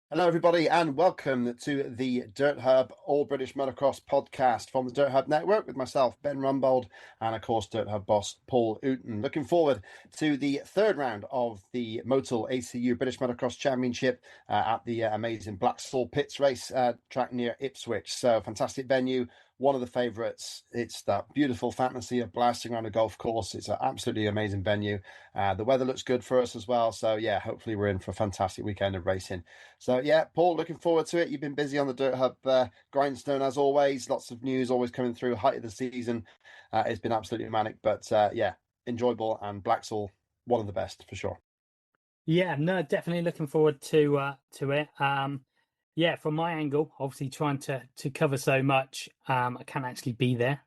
Hello, everybody, and welcome to the Dirt Hub All British Motocross podcast from the Dirt Hub Network with myself, Ben Rumbold, and of course, Dirt Hub boss Paul Ooten. Looking forward to the third round of the Motul ACU British Motocross Championship at the amazing Blaxhall Pits race track near Ipswich. So, fantastic venue. One of the favourites. It's that beautiful fantasy of blasting around a golf course. It's an absolutely amazing venue. The weather looks good for us as well. So, yeah, hopefully we're in for a fantastic weekend of racing. So yeah, Paul, looking forward to it. You've been busy on the Dirt Hub grindstone as always. Lots of news always coming through. Height of the season, it's been absolutely manic, but yeah, enjoyable. And Blaxall, one of the best for sure. Yeah, no, definitely looking forward to it. Yeah, from my angle, obviously trying to cover so much, I can't actually be there.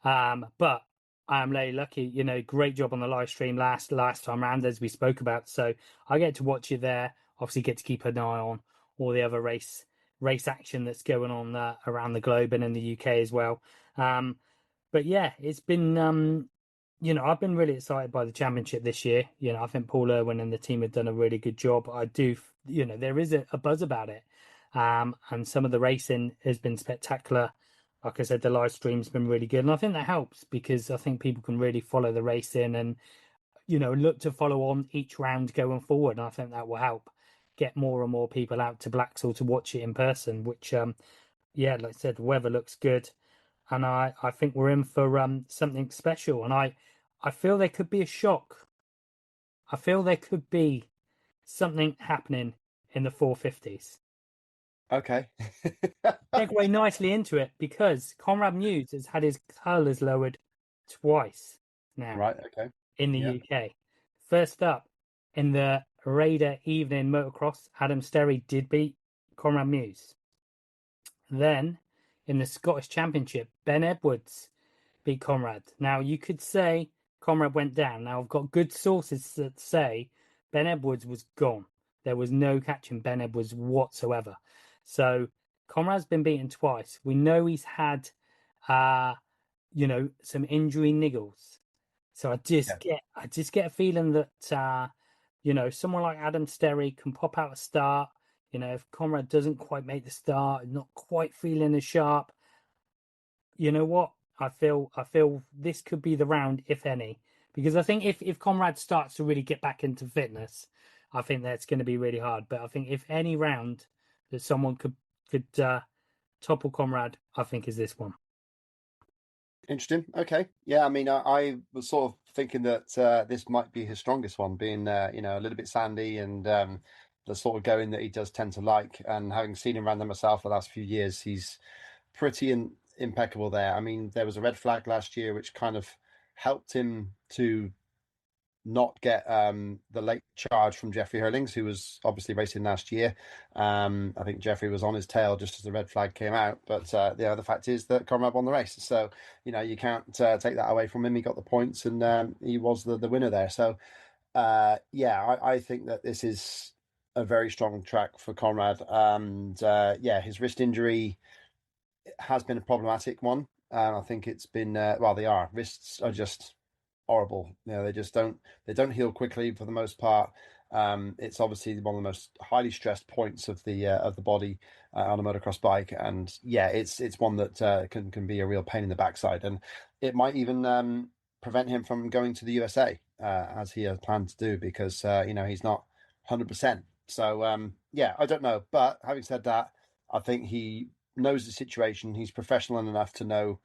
But I'm really lucky, great job on the live stream last time round as we spoke about. So I get to watch you there. Obviously get to keep an eye on all the other race action that's going on around the globe and in the UK as well. But yeah, it's been I've been really excited by the championship this year. I think Paul Irwin and the team have done a really good job. I do, there is a buzz about it. And some of the racing has been spectacular. Like I said, the live stream's been really good. And I think that helps because I think people can really follow the racing and, look to follow on each round going forward. And I think that will help get more and more people out to Blaxhall to watch it in person, which, yeah, like I said, the weather looks good. And I think we're in for something special. And I feel there could be a shock. I feel there could be something happening in the 450s. Okay. Segue nicely into it because Conrad Muse has had his colours lowered twice now Right. Okay. in the Yeah. UK. First up, in the Raider Evening Motocross, Adam Sterry did beat Conrad Muse. Then, in the Scottish Championship, Ben Edwards beat Conrad. Now, you could say Conrad went down. Now, I've got good sources that say Ben Edwards was gone. There was no catching Ben Edwards whatsoever. So, Conrad's been beaten twice. We know he's had, some injury niggles. So Yeah. I just get a feeling that, someone like Adam Sterry can pop out a start. If Conrad doesn't quite make the start, not quite feeling as sharp, you know what? I feel this could be the round, if any, because I think if Conrad starts to really get back into fitness, I think that's going to be really hard. But I think if any round that someone could topple Conrad, I think is this one. Interesting. Okay. Yeah. I mean, I was sort of thinking that this might be his strongest one, being a little bit sandy and the sort of going that he does tend to like. And having seen him around there myself the last few years, he's pretty impeccable there. I mean, there was a red flag last year, which kind of helped him to not get the late charge from Jeffrey Hurlings, who was obviously racing last year. I think Jeffrey was on his tail just as the red flag came out. But the fact is that Conrad won the race. So, you can't take that away from him. He got the points and he was the winner there. So, yeah, I think that this is a very strong track for Conrad. And yeah, his wrist injury has been a problematic one. I think it's been, they are. Wrists are just horrible. They just don't heal quickly for the most part. It's obviously one of the most highly stressed points of the body on a motocross bike, and yeah, it's one that can be a real pain in the backside, and it might even prevent him from going to the USA as he has planned to do because he's not 100%. So yeah, I don't know, but having said that, I think he knows the situation. He's professional enough to know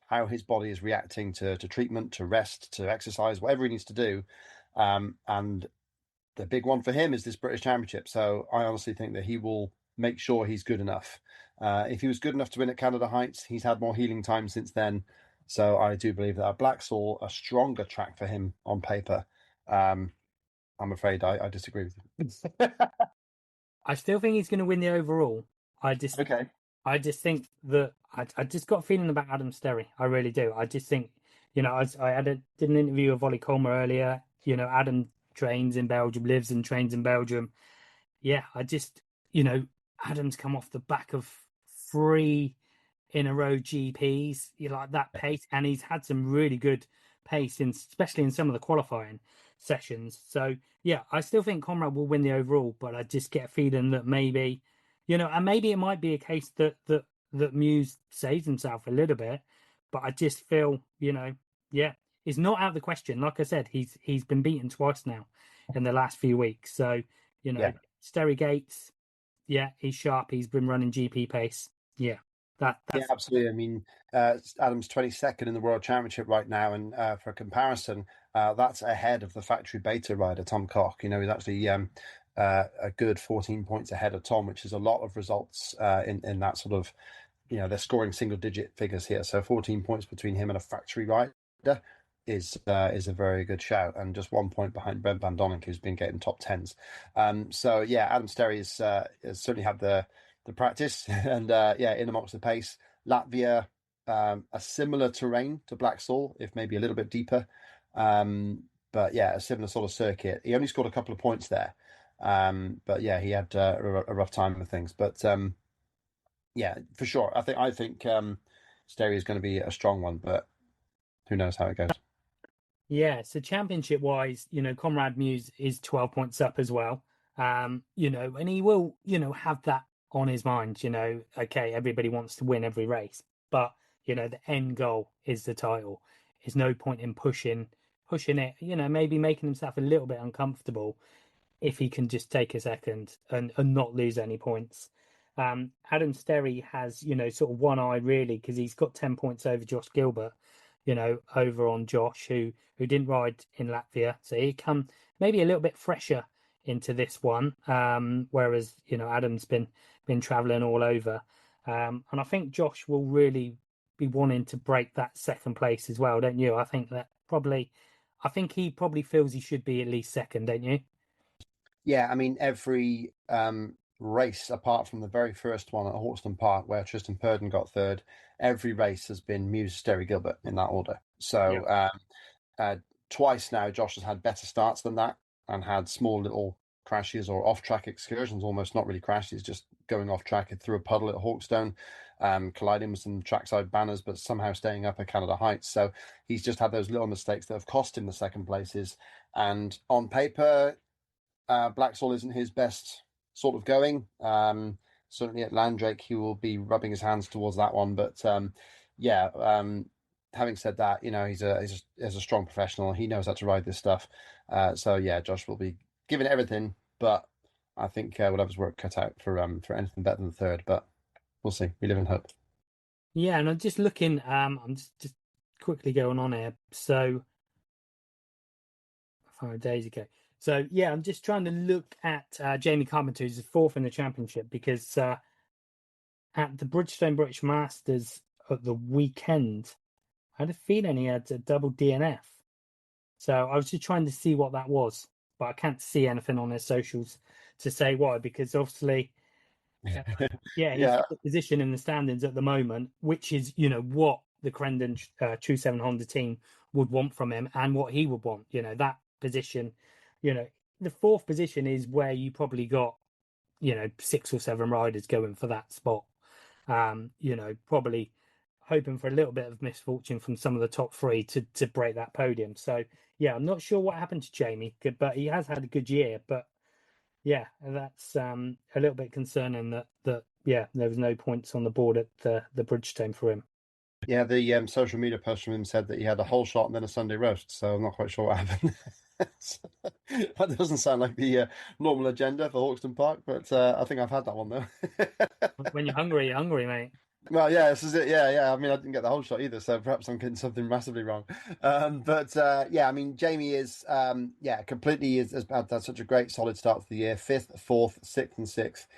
how his body is reacting to treatment, to rest, to exercise, whatever he needs to do. And the big one for him is this British Championship. So I honestly think that he will make sure he's good enough. If he was good enough to win at Canada Heights, he's had more healing time since then. So I do believe that Blaxhall, a stronger track for him on paper. I'm afraid I disagree with you. I still think he's going to win the overall. Okay. I just think that I just got a feeling about Adam Sterry. I really do. I just think, did an interview with Ollie Colmer earlier. Adam trains in Belgium, lives and trains in Belgium. Yeah, Adam's come off the back of 3 in a row GPs. You like that pace, and he's had some really good pace, especially in some of the qualifying. sessions. So yeah, I still think Conrad will win the overall, but I just get a feeling that maybe, and maybe it might be a case that Muse saves himself a little bit, but I just feel, yeah, it's not out of the question. Like I said, he's been beaten twice now in the last few weeks. So, Yeah. Sterry Gates, yeah, he's sharp. He's been running GP pace. Yeah, Yeah, that's absolutely. I mean, Adam's 22nd in the World Championship right now, and for comparison, that's ahead of the factory beta rider Tom Cock. He's actually a good 14 points ahead of Tom, which is a lot of results in that sort of, they're scoring single-digit figures here. So 14 points between him and a factory rider is a very good shout, and just 1 point behind Brent Van Donink, who's been getting top tens. So yeah, Adam Sterry has certainly had the practice and in amongst the pace. Latvia, a similar terrain to Blaxhall, if maybe a little bit deeper. But yeah, a similar sort of circuit. He only scored a couple of points there. But yeah, he had a rough time with things. But yeah, for sure. I think Sterry is going to be a strong one, but who knows how it goes. Yeah, so championship wise, Conrad Muse is 12 points up as well. And he will, have that on his mind, okay, everybody wants to win every race, but the end goal is the title. There's no point in pushing it, maybe making himself a little bit uncomfortable if he can just take a second and not lose any points. Adam Sterry has, sort of one eye really, because he's got 10 points over Josh Gilbert, over on Josh, who didn't ride in Latvia. So he come maybe a little bit fresher into this one, whereas, Adam's been traveling all over. And I think Josh will really be wanting to break that second place as well, don't you? I think he probably feels he should be at least second, don't you? Yeah, I mean, every race apart from the very first one at Hawkston Park, where Tristan Purden got third, every race has been Muse, Sterry, Gilbert in that order. Yeah. So uh, twice now, Josh has had better starts than that and had small little crashes or off-track excursions, almost not really crashes, just going off track through a puddle at Hawkstone, colliding with some trackside banners, but somehow staying up at Canada Heights. So he's just had those little mistakes that have cost him the second places. And on paper, Blaxhall isn't his best sort of going. Certainly at Landrake, he will be rubbing his hands towards that one. But yeah, having said that, he's a strong professional. He knows how to ride this stuff. So yeah, Josh will be giving it everything. But I think we'll have his work cut out for anything better than the third. But we'll see. We live in hope. Yeah, and I'm just looking, I'm just quickly going on here. So 5 days ago. So yeah, I'm just trying to look at Jamie Carpenter, who's fourth in the championship, because at the Bridgestone British Masters at the weekend, I had a feeling he had a double DNF. So I was just trying to see what that was, but I can't see anything on his socials to say why, because obviously, yeah, he's Yeah, got the position in the standings at the moment, which is, what the Crendon True 7 Honda team would want from him and what he would want. That position, the fourth position is where you probably got, 6 or 7 riders going for that spot. Probably hoping for a little bit of misfortune from some of the top three to break that podium. So yeah, I'm not sure what happened to Jamie, but he has had a good year. But yeah, that's a little bit concerning that yeah, there was no points on the board at the Bridgestone for him. yeah. The social media post from him said that he had a whole shot and then a Sunday roast. So I'm not quite sure what happened. That doesn't sound like the normal agenda for Hawkston Park, but I think I've had that one though. When you're hungry, mate. Well, yeah, this is it. Yeah, yeah. I mean, I didn't get the whole shot either, so perhaps I'm getting something massively wrong. But yeah, I mean, Jamie is, completely has had such a great solid start to the year. Fifth, fourth, sixth, and sixth.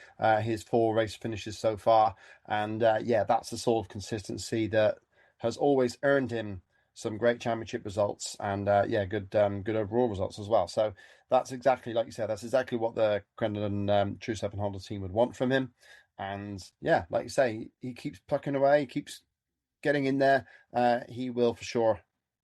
His 4 race finishes so far, and yeah, that's the sort of consistency that has always earned him some great championship results, and yeah, good overall results as well. So that's exactly like you said. That's exactly what the Crendon True Seven Honda team would want from him. And yeah, like you say, he keeps plucking away, he keeps getting in there. He will for sure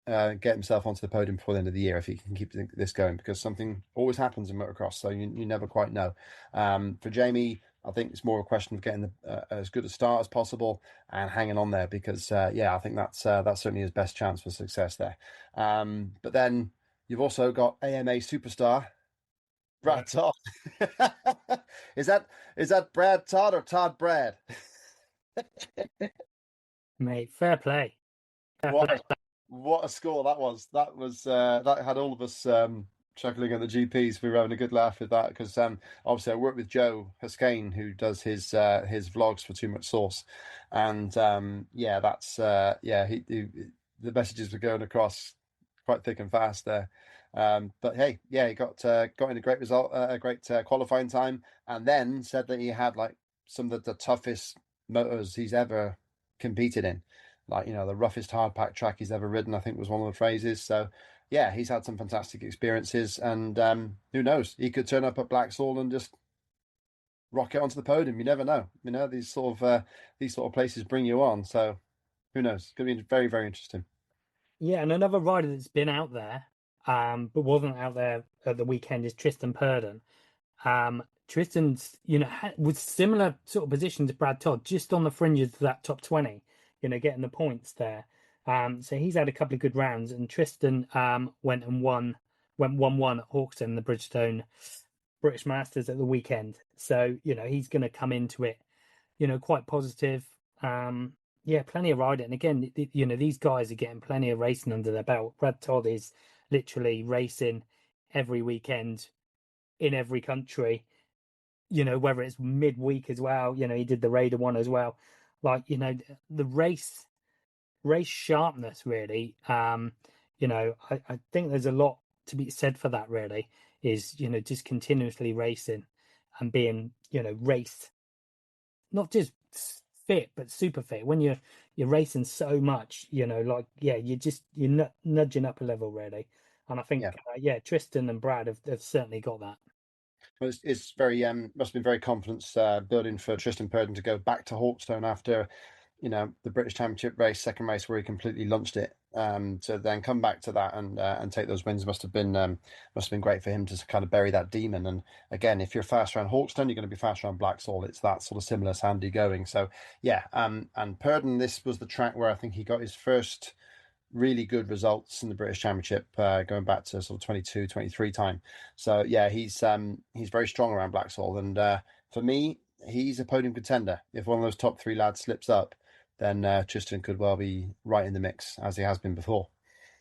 get himself onto the podium before the end of the year if he can keep this going, because something always happens in motocross, so you never quite know. For Jamie, I think it's more a question of getting as good a start as possible and hanging on there, because yeah, I think that's certainly his best chance for success there. But then You've also got AMA superstar Yeah, Brad Todd. is that Brad Todd or Todd Brad? mate, fair play. Fair What play. what a score that was. That had all of us chuckling at the GPs. We were having a good laugh with that because obviously I work with Joe Huskane who does his vlogs for Too Much Sauce, and yeah, that's yeah he the messages were going across quite thick and fast there. But hey, yeah, he got in a great result, a great qualifying time, and then said that he had like some of the toughest motors he's ever competed in, like the roughest hard pack track he's ever ridden, I think was one of the phrases. So yeah, he's had some fantastic experiences, and who knows, he could turn up at Blaxhall and just rocket onto the podium. You never know. These sort of places bring you on. So who knows? It's going to be very, very interesting. Yeah, and another rider that's been out there, but wasn't out there at the weekend is Tristan Purdon. Tristan's, with similar sort of position to Brad Todd, just on the fringes of that top 20, getting the points there. So he's had a couple of good rounds, and Tristan went 1-1 at Hawkstone, the Bridgestone British Masters at the weekend. So, he's going to come into it, quite positive. Yeah, plenty of riding. And again, these guys are getting plenty of racing under their belt. Brad Todd is literally racing every weekend in every country, whether it's midweek as well. He did the Raider one as well. Like, the race sharpness, really. I think there's a lot to be said for that, really, is, just continuously racing and being, raced, not just fit, but super fit. When you're racing so much, like, yeah, you're nudging up a level, really. And I think, Yeah. Tristan and Brad have certainly got that. Well, it's very must have been very confidence building for Tristan Purdon to go back to Hawkstone after the British Championship race, second race where he completely launched it. To then come back to that and take those wins must have been great for him to kind of bury that demon. And again, if you're fast around Hawkstone, you're going to be fast around Blaxhall. It's that sort of similar sandy going. So yeah, and Purdon, this was the track where I think he got his first really good results in the British Championship, going back to sort of 22, 23 time. So yeah, he's very strong around Blaxhall, and for me, he's a podium contender. If one of those top three lads slips up, then Tristan could well be right in the mix as he has been before.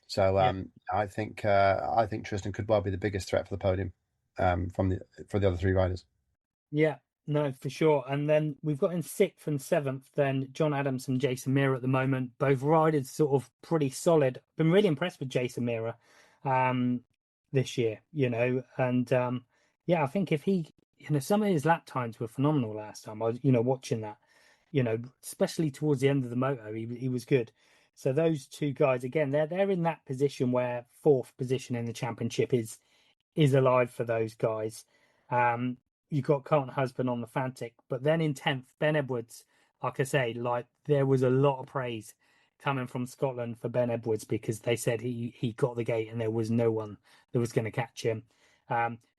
So Yeah. I think Tristan could well be the biggest threat for the podium for the other three riders. Yeah, no, for sure. And then we've got in sixth and seventh, then John Adams and Jason Meara at the moment. Both riders sort of pretty solid. Been really impressed with Jason Meara this year, and yeah, I think if he, some of his lap times were phenomenal last time. I was, watching that, especially towards the end of the moto, he was good. So those two guys, again, they're in that position where fourth position in the championship is alive for those guys. You've got Carlton Husband on the Fantic, but then in 10th, Ben Edwards, like I say, like there was a lot of praise coming from Scotland for Ben Edwards because they said he got the gate and there was no one that was going to catch him.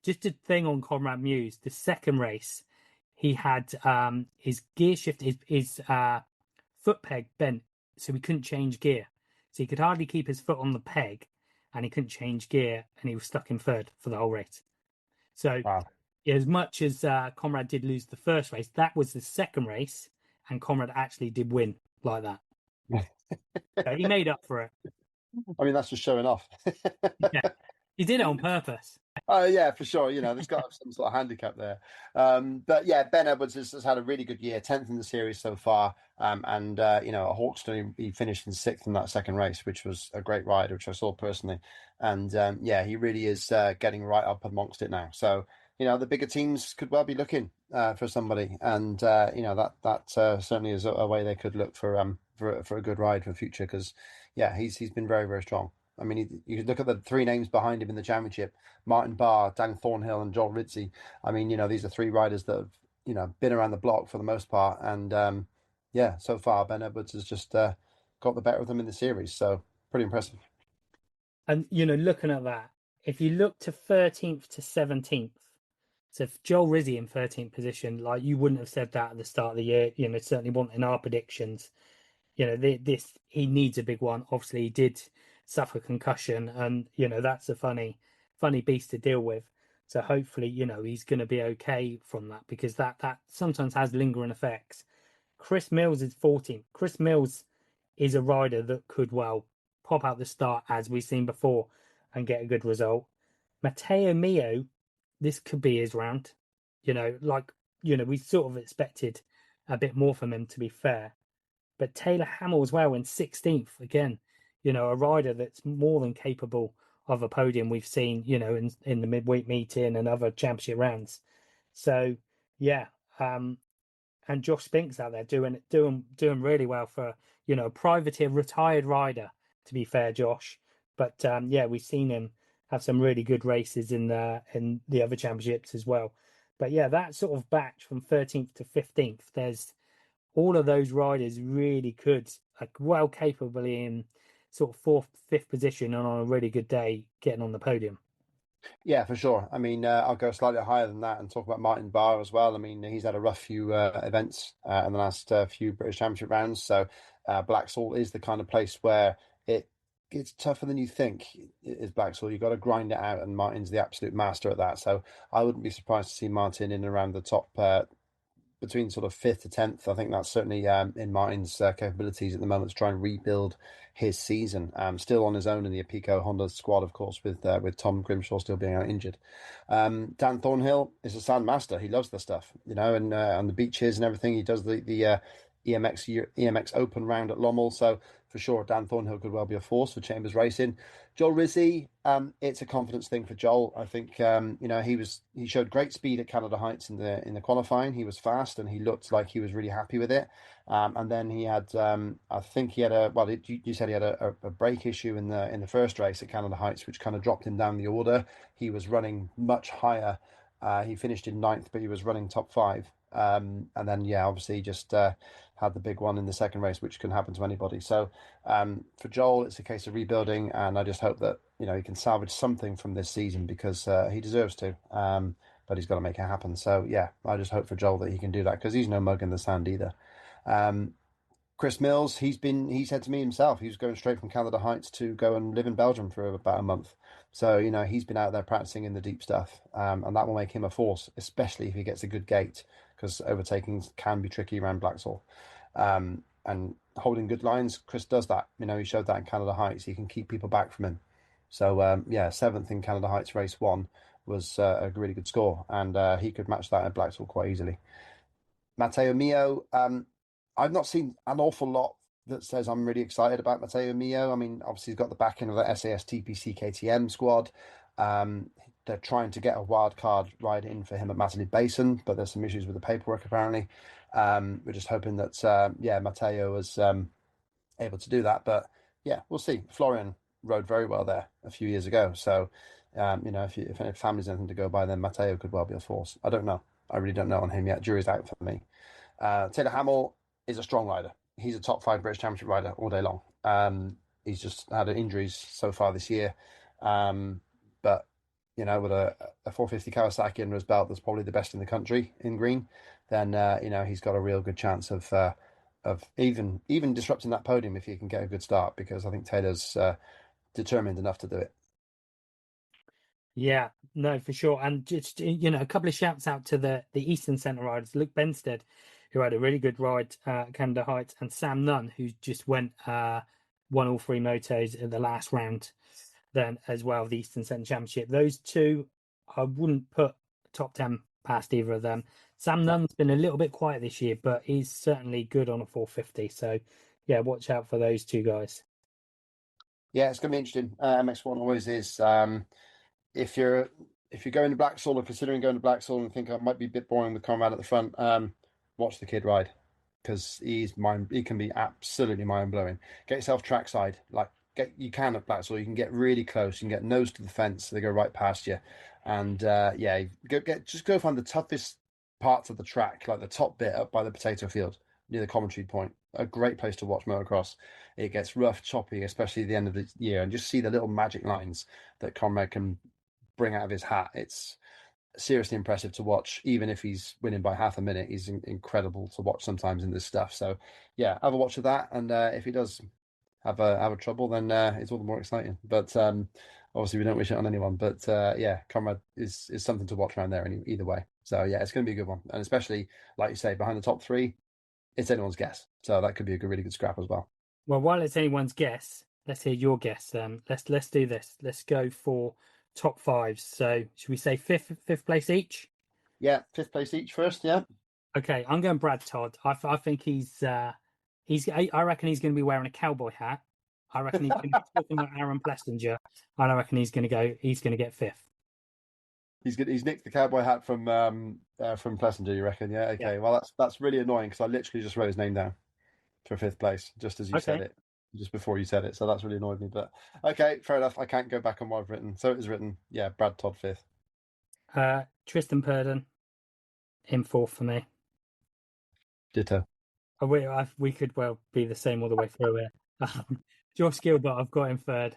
Just a thing on Conrad Muse, the second race, he had his gear shift, his foot peg bent, so he couldn't change gear. So he could hardly keep his foot on the peg and he couldn't change gear and he was stuck in third for the whole race. So Wow. as much as Conrad did lose the first race, that was the second race, and Conrad actually did win like that. So he made up for it. I mean, that's just showing off. Yeah, he did it on purpose. Oh yeah, for sure. There's got to have some sort of handicap there. But yeah, Ben Edwards has had a really good year, 10th in the series so far. And at Hawkstone, he finished in sixth in that second race, which was a great ride, which I saw personally. And yeah, he really is getting right up amongst it now. So the bigger teams could well be looking for somebody, and that certainly is a way they could look for a good ride for the future. Because yeah, he's been very, very strong. I mean, you look at the three names behind him in the championship: Martin Barr, Dan Thornhill, and Joel Ritzy. I mean, these are three riders that have, been around the block for the most part. And yeah, so far, Ben Edwards has just got the better of them in the series. So pretty impressive. And looking at that, if you look to 13th to 17th, so if Joel Rizzi in 13th position, like you wouldn't have said that at the start of the year. Certainly wasn't in our predictions. This he needs a big one. Obviously, he did suffer concussion, and that's a funny beast to deal with. So hopefully, he's going to be okay from that, because that sometimes has lingering effects. Chris Mills is 14th. Chris Mills is a rider that could well pop out the start, as we've seen before, and get a good result. Matteo Mio, this could be his round. We sort of expected a bit more from him, to be fair. But Taylor Hamill as well in 16th. Again, a rider that's more than capable of a podium. We've seen, in the midweek meeting and other championship rounds. So yeah, and Josh Spinks out there doing really well for a privateer retired rider. To be fair, Josh, but yeah, we've seen him have some really good races in the other championships as well. But yeah, that sort of batch from 13th to 15th, there's all of those riders really could, like, well capably in sort of fourth, fifth position, and on a really good day getting on the podium. Yeah, for sure. I mean, I'll go slightly higher than that and talk about Martin Barr as well. I mean, he's had a rough few events in the last few British Championship rounds. So Blaxhall is the kind of place where it gets tougher than you think. Is Blaxhall? You've got to grind it out, and Martin's the absolute master at that. So I wouldn't be surprised to see Martin in and around the top between sort of 5th to 10th. I think that's certainly in Martin's capabilities at the moment to try and rebuild his season. Still on his own in the Apico Honda squad, of course, with Tom Grimshaw still being out injured. Dan Thornhill is a sand master. He loves the stuff, and on the beaches and everything. He does the EMX Open round at Lommel. So for sure, Dan Thornhill could well be a force for Chambers Racing. Joel Rizzi, it's a confidence thing for Joel. I think he showed great speed at Canada Heights in the qualifying. He was fast and he looked like he was really happy with it. And then he had, I think he had you said he had a brake issue in the first race at Canada Heights, which kind of dropped him down the order. He was running much higher. He finished in 9th, but he was running top 5. And then obviously just had the big one in the second race, which can happen to anybody. So for Joel, it's a case of rebuilding, and I just hope that he can salvage something from this season, because he deserves to. But he's got to make it happen. So yeah, I just hope for Joel that he can do that, because he's no mug in the sand either. Chris Mills, he said to me himself, he was going straight from Canada Heights to go and live in Belgium for about a month. So, he's been out there practicing in the deep stuff, and that will make him a force, especially if he gets a good gate, because overtaking can be tricky around Blaxhall. And holding good lines, Chris does that. He showed that in Canada Heights. He can keep people back from him. So, 7th in Canada Heights race 1 was a really good score, and he could match that at Blaxhall quite easily. Matteo Mio, I've not seen an awful lot that says I'm really excited about Matteo Mio. I mean, obviously he's got the backing of the SAS TPC KTM squad. They're trying to get a wild card ride in for him at Matterley Basin, but there's some issues with the paperwork apparently. We're just hoping that Matteo was able to do that. But yeah, we'll see. Florian rode very well there a few years ago, so if any family's anything to go by, then Matteo could well be a force. I don't know. I really don't know on him yet. Jury's out for me. Taylor Hamill is a strong rider. He's a top 5 British Championship rider all day long. He's just had injuries so far this year. But, with a 450 Kawasaki under his belt that's probably the best in the country in green, then, he's got a real good chance of even disrupting that podium if he can get a good start, because I think Taylor's determined enough to do it. Yeah, no, for sure. And just, a couple of shouts out to the Eastern Centre riders, Luke Benstead, who had a really good ride at Canada Heights, and Sam Nunn, who just won all 3 motos in the last round then as well, the Eastern Centre Championship. Those two, I wouldn't put top 10 past either of them. Sam Nunn's been a little bit quiet this year, but he's certainly good on a 450. So yeah, watch out for those two guys. Yeah, it's going to be interesting. MX1 always is. If you're going to Blaxhall or considering going to Blaxhall and think it might be a bit boring with Conrad at the front, watch the kid ride, because he can be absolutely mind blowing. Get yourself trackside, you can at Blaxhall. You can get really close. You can get nose to the fence. So they go right past you, and go find the toughest parts of the track, like the top bit up by the potato field near the commentary point. A great place to watch motocross. It gets rough, choppy, especially at the end of the year, and just see the little magic lines that Conrad can bring out of his hat. It's seriously impressive to watch. Even if he's winning by half a minute, he's incredible to watch sometimes in this stuff. So yeah, have a watch of that, and if he does have a trouble, then it's all the more exciting. But obviously, we don't wish it on anyone. But yeah, Conrad is something to watch around there either way. So yeah, it's going to be a good one, and especially like you say, behind the top three, it's anyone's guess. So that could be a really good scrap as well. Well, while it's anyone's guess, let's hear your guess. Let's do this. Let's go for top fives. So should we say fifth place each? Yeah, fifth place each first. Yeah, Okay, I'm going Brad Todd. I think I reckon he's going to be wearing a cowboy hat. I reckon he's going to be talking about Aaron Plessinger, and I reckon he's going to go. He's going to get fifth. he's good. He's nicked the cowboy hat from Plessinger. You reckon? Yeah. Yeah. Okay. Well, that's really annoying because I literally just wrote his name down for fifth place just as you said Okay. it, just before you said it. So that's really annoyed me. But okay, fair enough. I can't go back on what I've written. So it was written. Yeah, Brad Todd fifth. Tristan Purdon in fourth for me. Ditto. We could well be the same all the way through here. Josh Gilbert, I've got in third.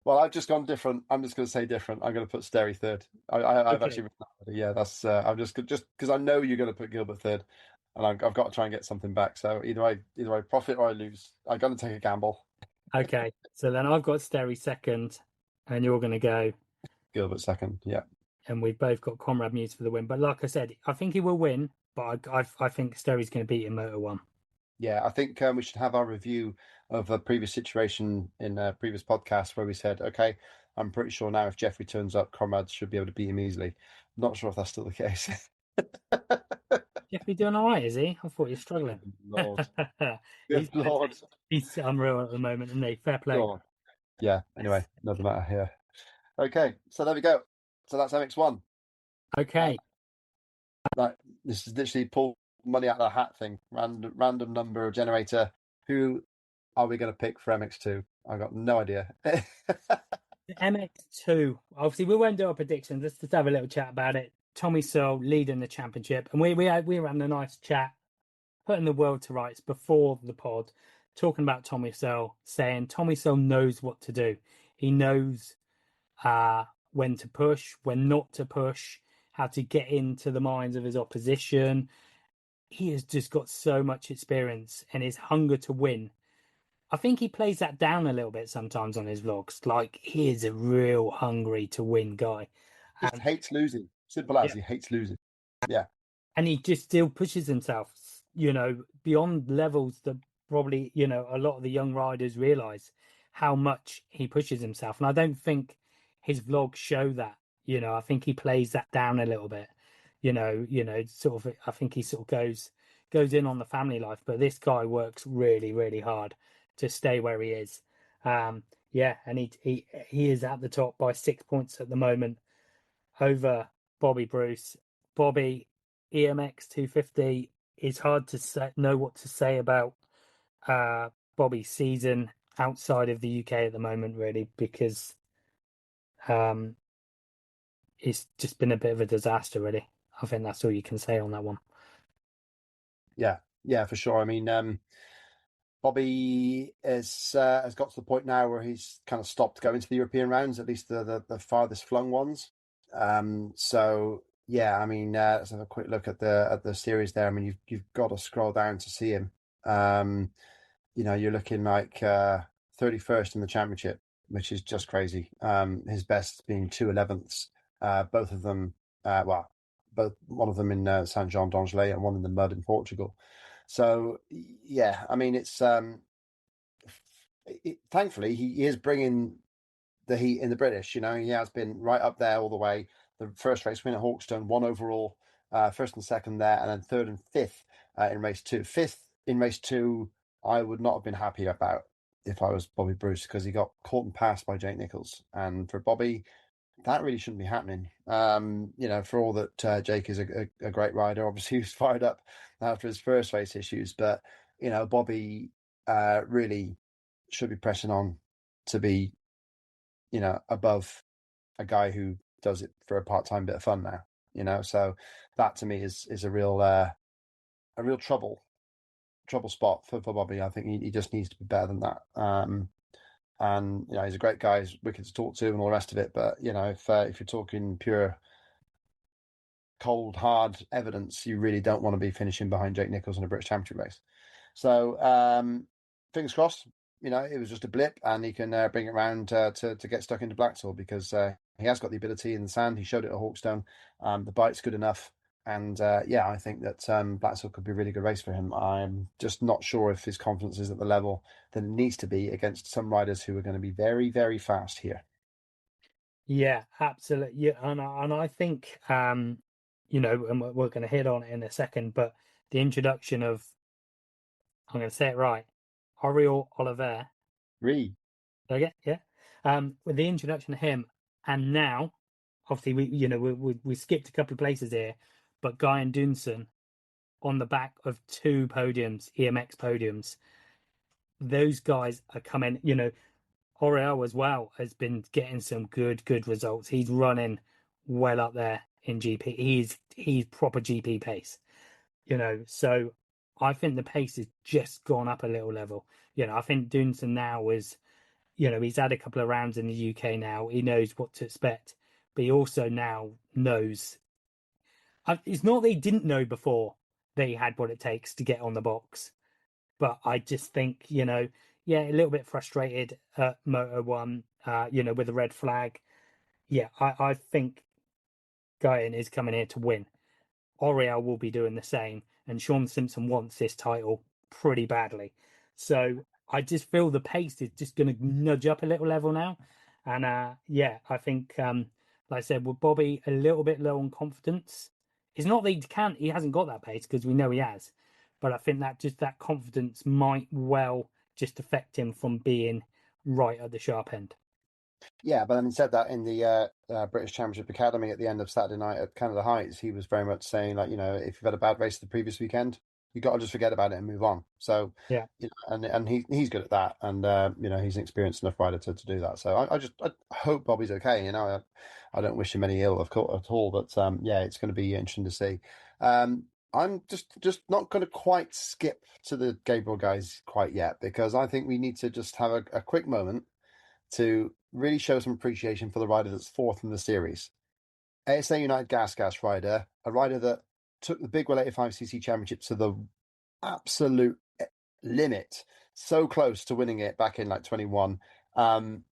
Well, I've just gone different. I'm just going to say different. I'm going to put Sterry third. I've Okay. actually written that already. Yeah, that's. I'm just because I know you're going to put Gilbert third, and I've got to try and get something back. So either I profit or I lose. I'm going to take a gamble. Okay. So then I've got Sterry second, and you're going to go, Gilbert second. Yeah. and we've both got Conrad Muse for the win. But like I said, I think he will win, but I think Sterry's going to beat him Motor One. Yeah, I think we should have our review of a previous situation in a previous podcast where we said, okay, I'm pretty sure now if Jeffrey turns up, Conrad should be able to beat him easily. Not sure if that's still the case. Jeffrey doing all right, is he? I thought he was struggling. Lord. he's Good Lord. he's unreal at the moment, isn't he? Fair play. God. Yeah, anyway, doesn't matter here. Okay, so there we go. So that's MX1. Okay. Like, this is literally pull money out of the hat thing. Random number generator. Who are we going to pick for MX2? I've got no idea. MX2. Obviously, we won't do our predictions. Let's just have a little chat about it. Tommy Searle leading the championship, and we were having a nice chat, putting the world to rights before the pod, talking about Tommy Searle, saying Tommy Searle knows what to do. He knows when to push, when not to push, how to get into the minds of his opposition. He has just got so much experience, and his hunger to win. I think he plays that down a little bit sometimes on his vlogs. Like, he is a real hungry to win guy. Just And hates losing. Simple as yeah, he hates losing. Yeah. and he just still pushes himself, beyond levels that probably, a lot of the young riders realize how much he pushes himself. And I don't think his vlogs show that. I think he plays that down a little bit. Sort of. I think he sort of goes in on the family life, but this guy works really, really hard to stay where he is. Yeah, and he is at the top by 6 points at the moment over Bobby Bruce. Bobby EMX 250 is hard to know what to say about Bobby's season outside of the UK at the moment, really, because um, it's just been a bit of a disaster, really. I think that's all you can say on that one. Yeah, for sure. I mean, Bobby has got to the point now where he's kind of stopped going to the European rounds, at least the farthest flung ones. So yeah, I mean, let's have a quick look at the series there. I mean, you've got to scroll down to see him. You're looking like 31st in the championship, which is just crazy. His best being 2/11ths, both of them, one of them in Saint Jean d'Angely and one in the mud in Portugal. So yeah, I mean, thankfully he is bringing the heat in the British. He has been right up there all the way. The first race win at Hawkstone, one overall, first and second there, and then third and fifth in race two. Fifth in race two, I would not have been happy about if I was Bobby Bruce because he got caught and passed by Jake Nichols. And for Bobby, that really shouldn't be happening. For all that Jake is a great rider, obviously he was fired up after his first race issues, but Bobby really should be pressing on to be above a guy who does it for a part-time bit of fun now. So that to me is a real trouble spot for Bobby. I think he just needs to be better than that. And he's a great guy, he's wicked to talk to and all the rest of it, but if you're talking pure cold hard evidence, you really don't want to be finishing behind Jake Nichols in a British Championship race. So fingers crossed, it was just a blip, and he can bring it around to get stuck into Blaxhall because he has got the ability in the sand. He showed it at Hawkstone. The bite's good enough. And yeah, I think that Blaxhall could be a really good race for him. I'm just not sure if his confidence is at the level that it needs to be against some riders who are going to be very, very fast here. Yeah, absolutely. Yeah, and I think and we're going to hit on it in a second, but the introduction of, I'm going to say it right, Oriol Oliver. Re. Okay, yeah. With the introduction of him, and now, obviously, we skipped a couple of places here, but Guy and Dunson on the back of two podiums, EMX podiums. Those guys are coming. Oriel as well has been getting some good results. He's running well up there in GP. He's proper GP pace. So I think the pace has just gone up a little level. I think Dunson now is, he's had a couple of rounds in the UK now. He knows what to expect, but he also now knows. It's not that he didn't know before that he had what it takes to get on the box, but I just think, yeah, a little bit frustrated at Moto One, with the red flag. Yeah, I think Guyan is coming here to win. Oriel will be doing the same, and Sean Simpson wants this title pretty badly. So I just feel the pace is just going to nudge up a little level now. And yeah, I think, like I said, with Bobby a little bit low on confidence. It's not that he hasn't got that pace because we know he has, but I think that just that confidence might well just affect him from being right at the sharp end. Yeah, but having said that, in the British Championship Academy at the end of Saturday night at Canada Heights, he was very much saying, like, if you've had a bad race the previous weekend, you got to just forget about it and move on. So, Yeah. and he's good at that, and he's an experienced enough rider to do that. So I hope Bobby's okay. I don't wish him any ill, of course, at all. But yeah, it's going to be interesting to see. I'm just not going to quite skip to the Gabriel guys quite yet because I think we need to just have a quick moment to really show some appreciation for the rider that's fourth in the series. ASA United Gas rider, a rider that took the Big Wheel 85cc Championship to the absolute limit, so close to winning it back in like 21. And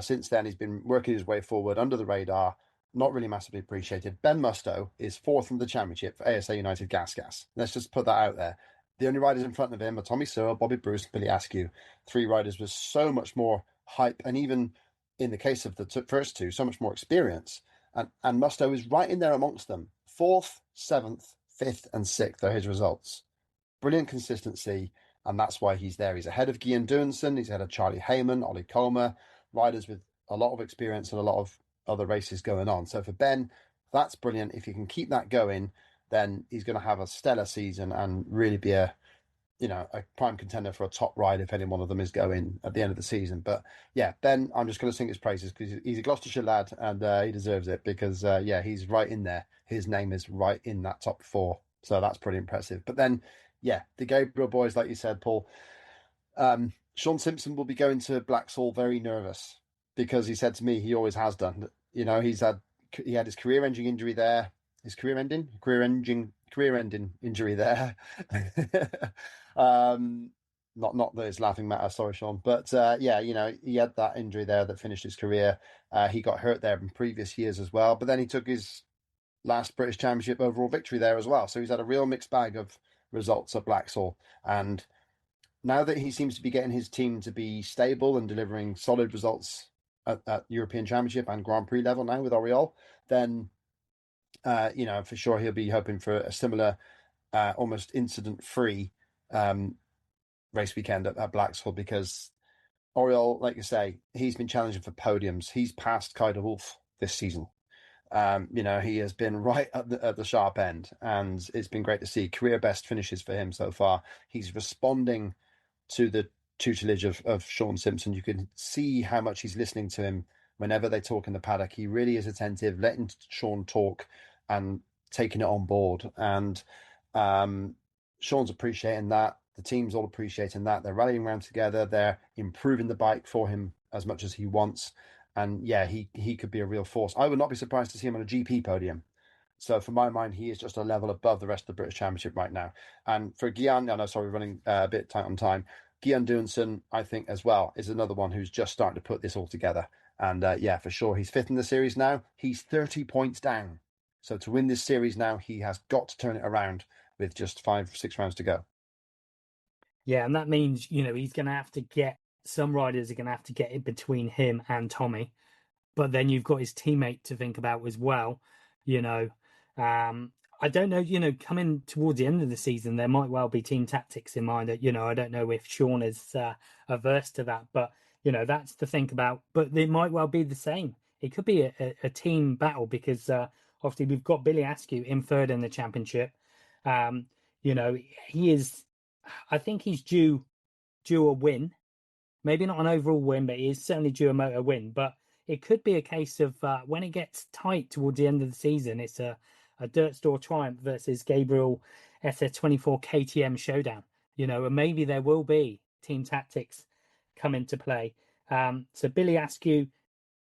since then he's been working his way forward under the radar, not really massively appreciated. Ben Musto is fourth in the championship for ASA United Gas. Let's just put that out there. The only riders in front of him are Tommy Searle, Bobby Bruce, and Billy Askew. Three riders with so much more hype, and even in the case of the first two, so much more experience. And Musto is right in there amongst them. Fourth, seventh, fifth, and sixth are his results. Brilliant consistency, and that's why he's there. He's ahead of Gian Dunson, he's ahead of Charlie Heyman, Ollie Colmer, riders with a lot of experience and a lot of other races going on. So for Ben, that's brilliant. If he can keep that going, then he's going to have a stellar season and really be a prime contender for a top ride if any one of them is going at the end of the season. But yeah, Ben, I'm just going to sing his praises because he's a Gloucestershire lad and he deserves it because yeah, he's right in there. His name is right in that top four. So that's pretty impressive. But then, yeah, the Gabriel boys, like you said, Paul, Sean Simpson will be going to Blaxhall very nervous because he said to me he always has done. He had his career-ending injury there. His career-ending injury there. Not that it's laughing matter, sorry, Sean. But yeah, he had that injury there that finished his career. He got hurt there in previous years as well. But then he took his last British Championship overall victory there as well. So he's had a real mixed bag of results at Blaxhall. And now that he seems to be getting his team to be stable and delivering solid results at European Championship and Grand Prix level now with Oriol, then for sure he'll be hoping for a similar, almost incident-free race weekend at Blaxhall because Oriol, like you say, he's been challenging for podiums. He's passed Kai de Wolf this season. He has been right at the sharp end, and it's been great to see career best finishes for him so far. He's responding to the tutelage of Sean Simpson. You can see how much he's listening to him whenever they talk in the paddock. He really is attentive, letting Sean talk and taking it on board. And Sean's appreciating that. The team's all appreciating that. They're rallying around together. They're improving the bike for him as much as he wants. And yeah, he could be a real force. I would not be surprised to see him on a GP podium. So for my mind, he is just a level above the rest of the British Championship right now. And for Gian, I know, sorry, running a bit tight on time. Guillaume Dunson, I think as well, is another one who's just starting to put this all together. And yeah, for sure, he's fifth in the series now. He's 30 points down. So to win this series now, he has got to turn it around with just 5, 6 rounds to go. Yeah, and that means, he's going to have to get some riders are going to have to get it between him and Tommy. But then you've got his teammate to think about as well. You know, I don't know, coming towards the end of the season, there might well be team tactics in mind. That I don't know if Sean is averse to that, but, that's to think about. But it might well be the same. It could be a team battle because obviously we've got Billy Askew in third in the championship. Um, he is, I think he's due a win. Maybe not an overall win, but he is certainly due a moto win. But it could be a case of when it gets tight towards the end of the season, it's a Dirt Store Triumph versus Gabriel SS24 KTM showdown. And maybe there will be team tactics come into play. So Billy Askew,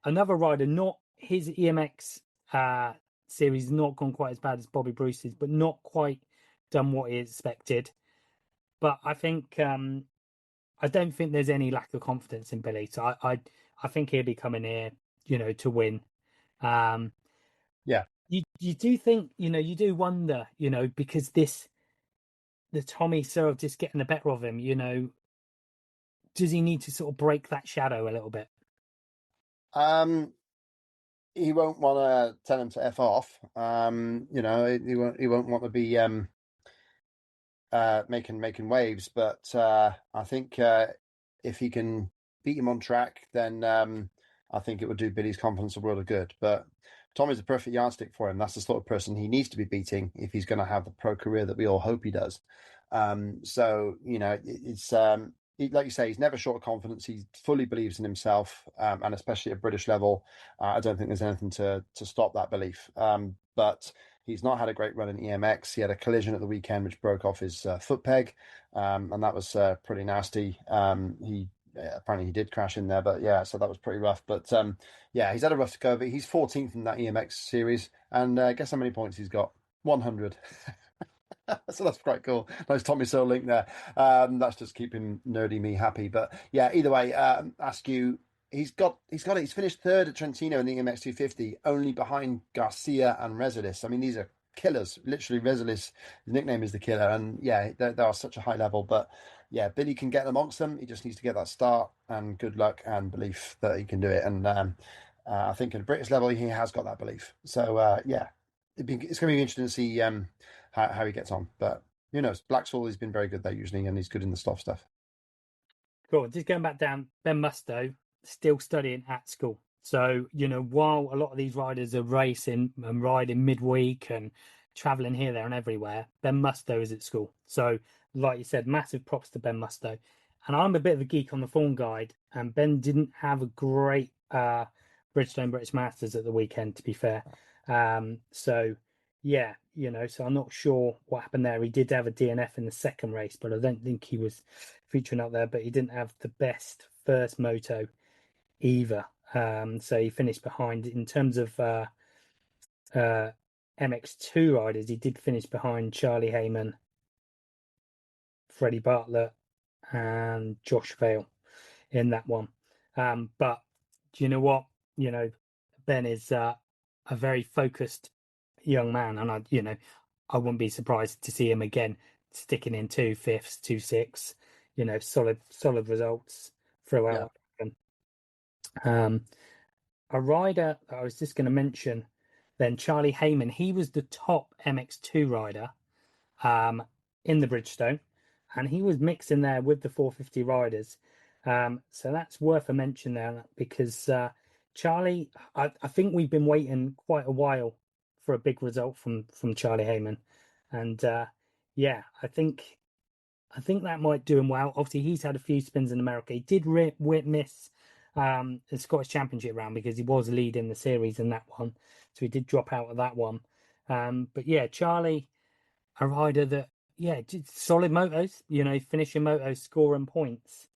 another rider, not his EMX series, not gone quite as bad as Bobby Bruce's, but not quite done what he expected. But I think I don't think there's any lack of confidence in Billy. So I think he'll be coming here, to win. Yeah. You do think, you do wonder, because the Tommy sort of just getting the better of him, does he need to sort of break that shadow a little bit? He won't want to tell him to F off. He won't want to be making waves, but I think if he can beat him on track, then I think it would do Billy's confidence a world of good. But Tommy's a perfect yardstick for him. That's the sort of person he needs to be beating if he's going to have the pro career that we all hope he does. So it's like you say, he's never short of confidence. He fully believes in himself, and especially at British level, I don't think there's anything to stop that belief. But he's not had a great run in EMX. He had a collision at the weekend which broke off his foot peg, and that was pretty nasty. He apparently he did crash in there, but yeah, so that was pretty rough. But yeah, he's had a rough go of it. He's 14th in that EMX series, and guess how many points he's got? 100. So that's quite cool. Nice Tommy Searle link there. That's just keeping nerdy me happy. But yeah, either way, Askew, he's got it. He's finished third at Trentino in the EMX 250, only behind Garcia and Residus. I mean, these are killers. Literally, Residus, his nickname is the killer, and yeah, they are such a high level. But yeah, Billy can get amongst them. He just needs to get that start and good luck and belief that he can do it. And I think at a British level, he has got that belief. So yeah, it's going to be interesting to see how he gets on. But who knows? Blaxhall has been very good there usually, and he's good in the soft stuff. Cool. Just going back down, Ben Musto still studying at school. So, while a lot of these riders are racing and riding midweek and traveling here, there, and everywhere, Ben Musto is at school. So, like you said, massive props to Ben Musto. And I'm a bit of a geek on the form guide, and Ben didn't have a great Bridgestone British Masters at the weekend, to be fair. So, yeah, so I'm not sure what happened there. He did have a DNF in the second race, but I don't think he was featuring up there. But he didn't have the best first moto either. So he finished behind in terms of MX2 riders. He did finish behind Charlie Heyman, Freddie Bartlett, and Josh Vale in that one. But do you know what? Ben is a very focused young man, and I wouldn't be surprised to see him again sticking in 2/5, 2/6. Solid results throughout. Yeah. A rider that I was just going to mention, then Charlie Heyman. He was the top MX2 rider in the Bridgestone, and he was mixing there with the 450 riders. So that's worth a mention there because Charlie, I think we've been waiting quite a while for a big result from Charlie Heyman, and yeah, I think that might do him well. Obviously, he's had a few spins in America. He did miss the Scottish Championship round because he was leading the series in that one, so he did drop out of that one. But yeah, Charlie, a rider that solid motos, finishing motos, scoring points.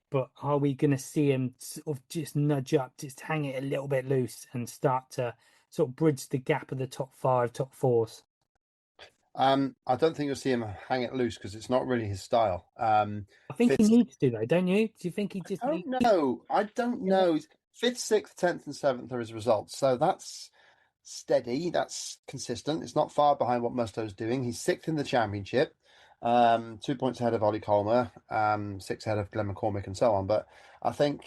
But are we going to see him sort of just nudge up, just hang it a little bit loose and start to sort of bridge the gap of the top 5, top 4s? I don't think you'll see him hang it loose because it's not really his style. I think he Fifth, needs to, though, don't you? Do you think he just I needs don't know. I don't to? know. Fifth, sixth, 10th, and seventh are his results. So that's steady. That's consistent. It's not far behind what Musto's doing. He's sixth in the championship, 2 points ahead of Ollie Colmer, six ahead of Glenn McCormick, and so on. But I think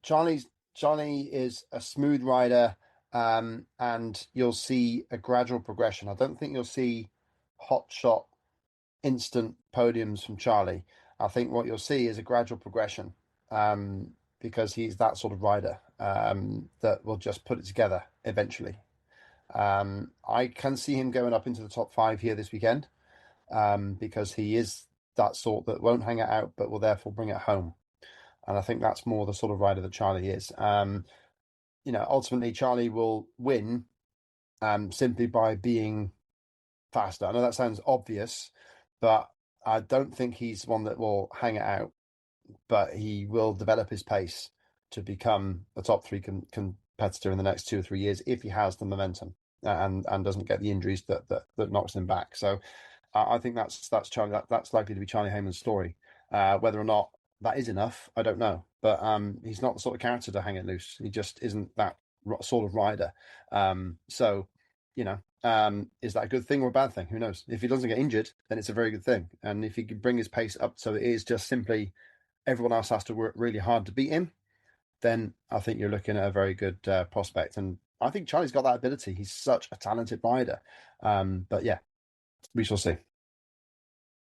Charlie is a smooth rider, and you'll see a gradual progression. I don't think you'll see hot shot instant podiums from Charlie. I think what you'll see is a gradual progression, because he's that sort of rider, that will just put it together eventually. I can see him going up into the top five here this weekend, because he is that sort that won't hang it out but will therefore bring it home. And I think that's more the sort of rider that Charlie is. Ultimately, Charlie will win, simply by being faster. I know that sounds obvious, but I don't think he's one that will hang it out, but he will develop his pace to become a top three competitor in the next 2 or 3 years if he has the momentum, and doesn't get the injuries that knocks him back. So I think that's Charlie. That's likely to be Charlie Hayman's story. Whether or not that is enough, I don't know. But he's not the sort of character to hang it loose. He just isn't that sort of rider. So, is that a good thing or a bad thing? Who knows? If he doesn't get injured, then it's a very good thing. And if he can bring his pace up so it is just simply everyone else has to work really hard to beat him, then I think you're looking at a very good prospect. And I think Charlie's got that ability. He's such a talented rider. But yeah, we shall see.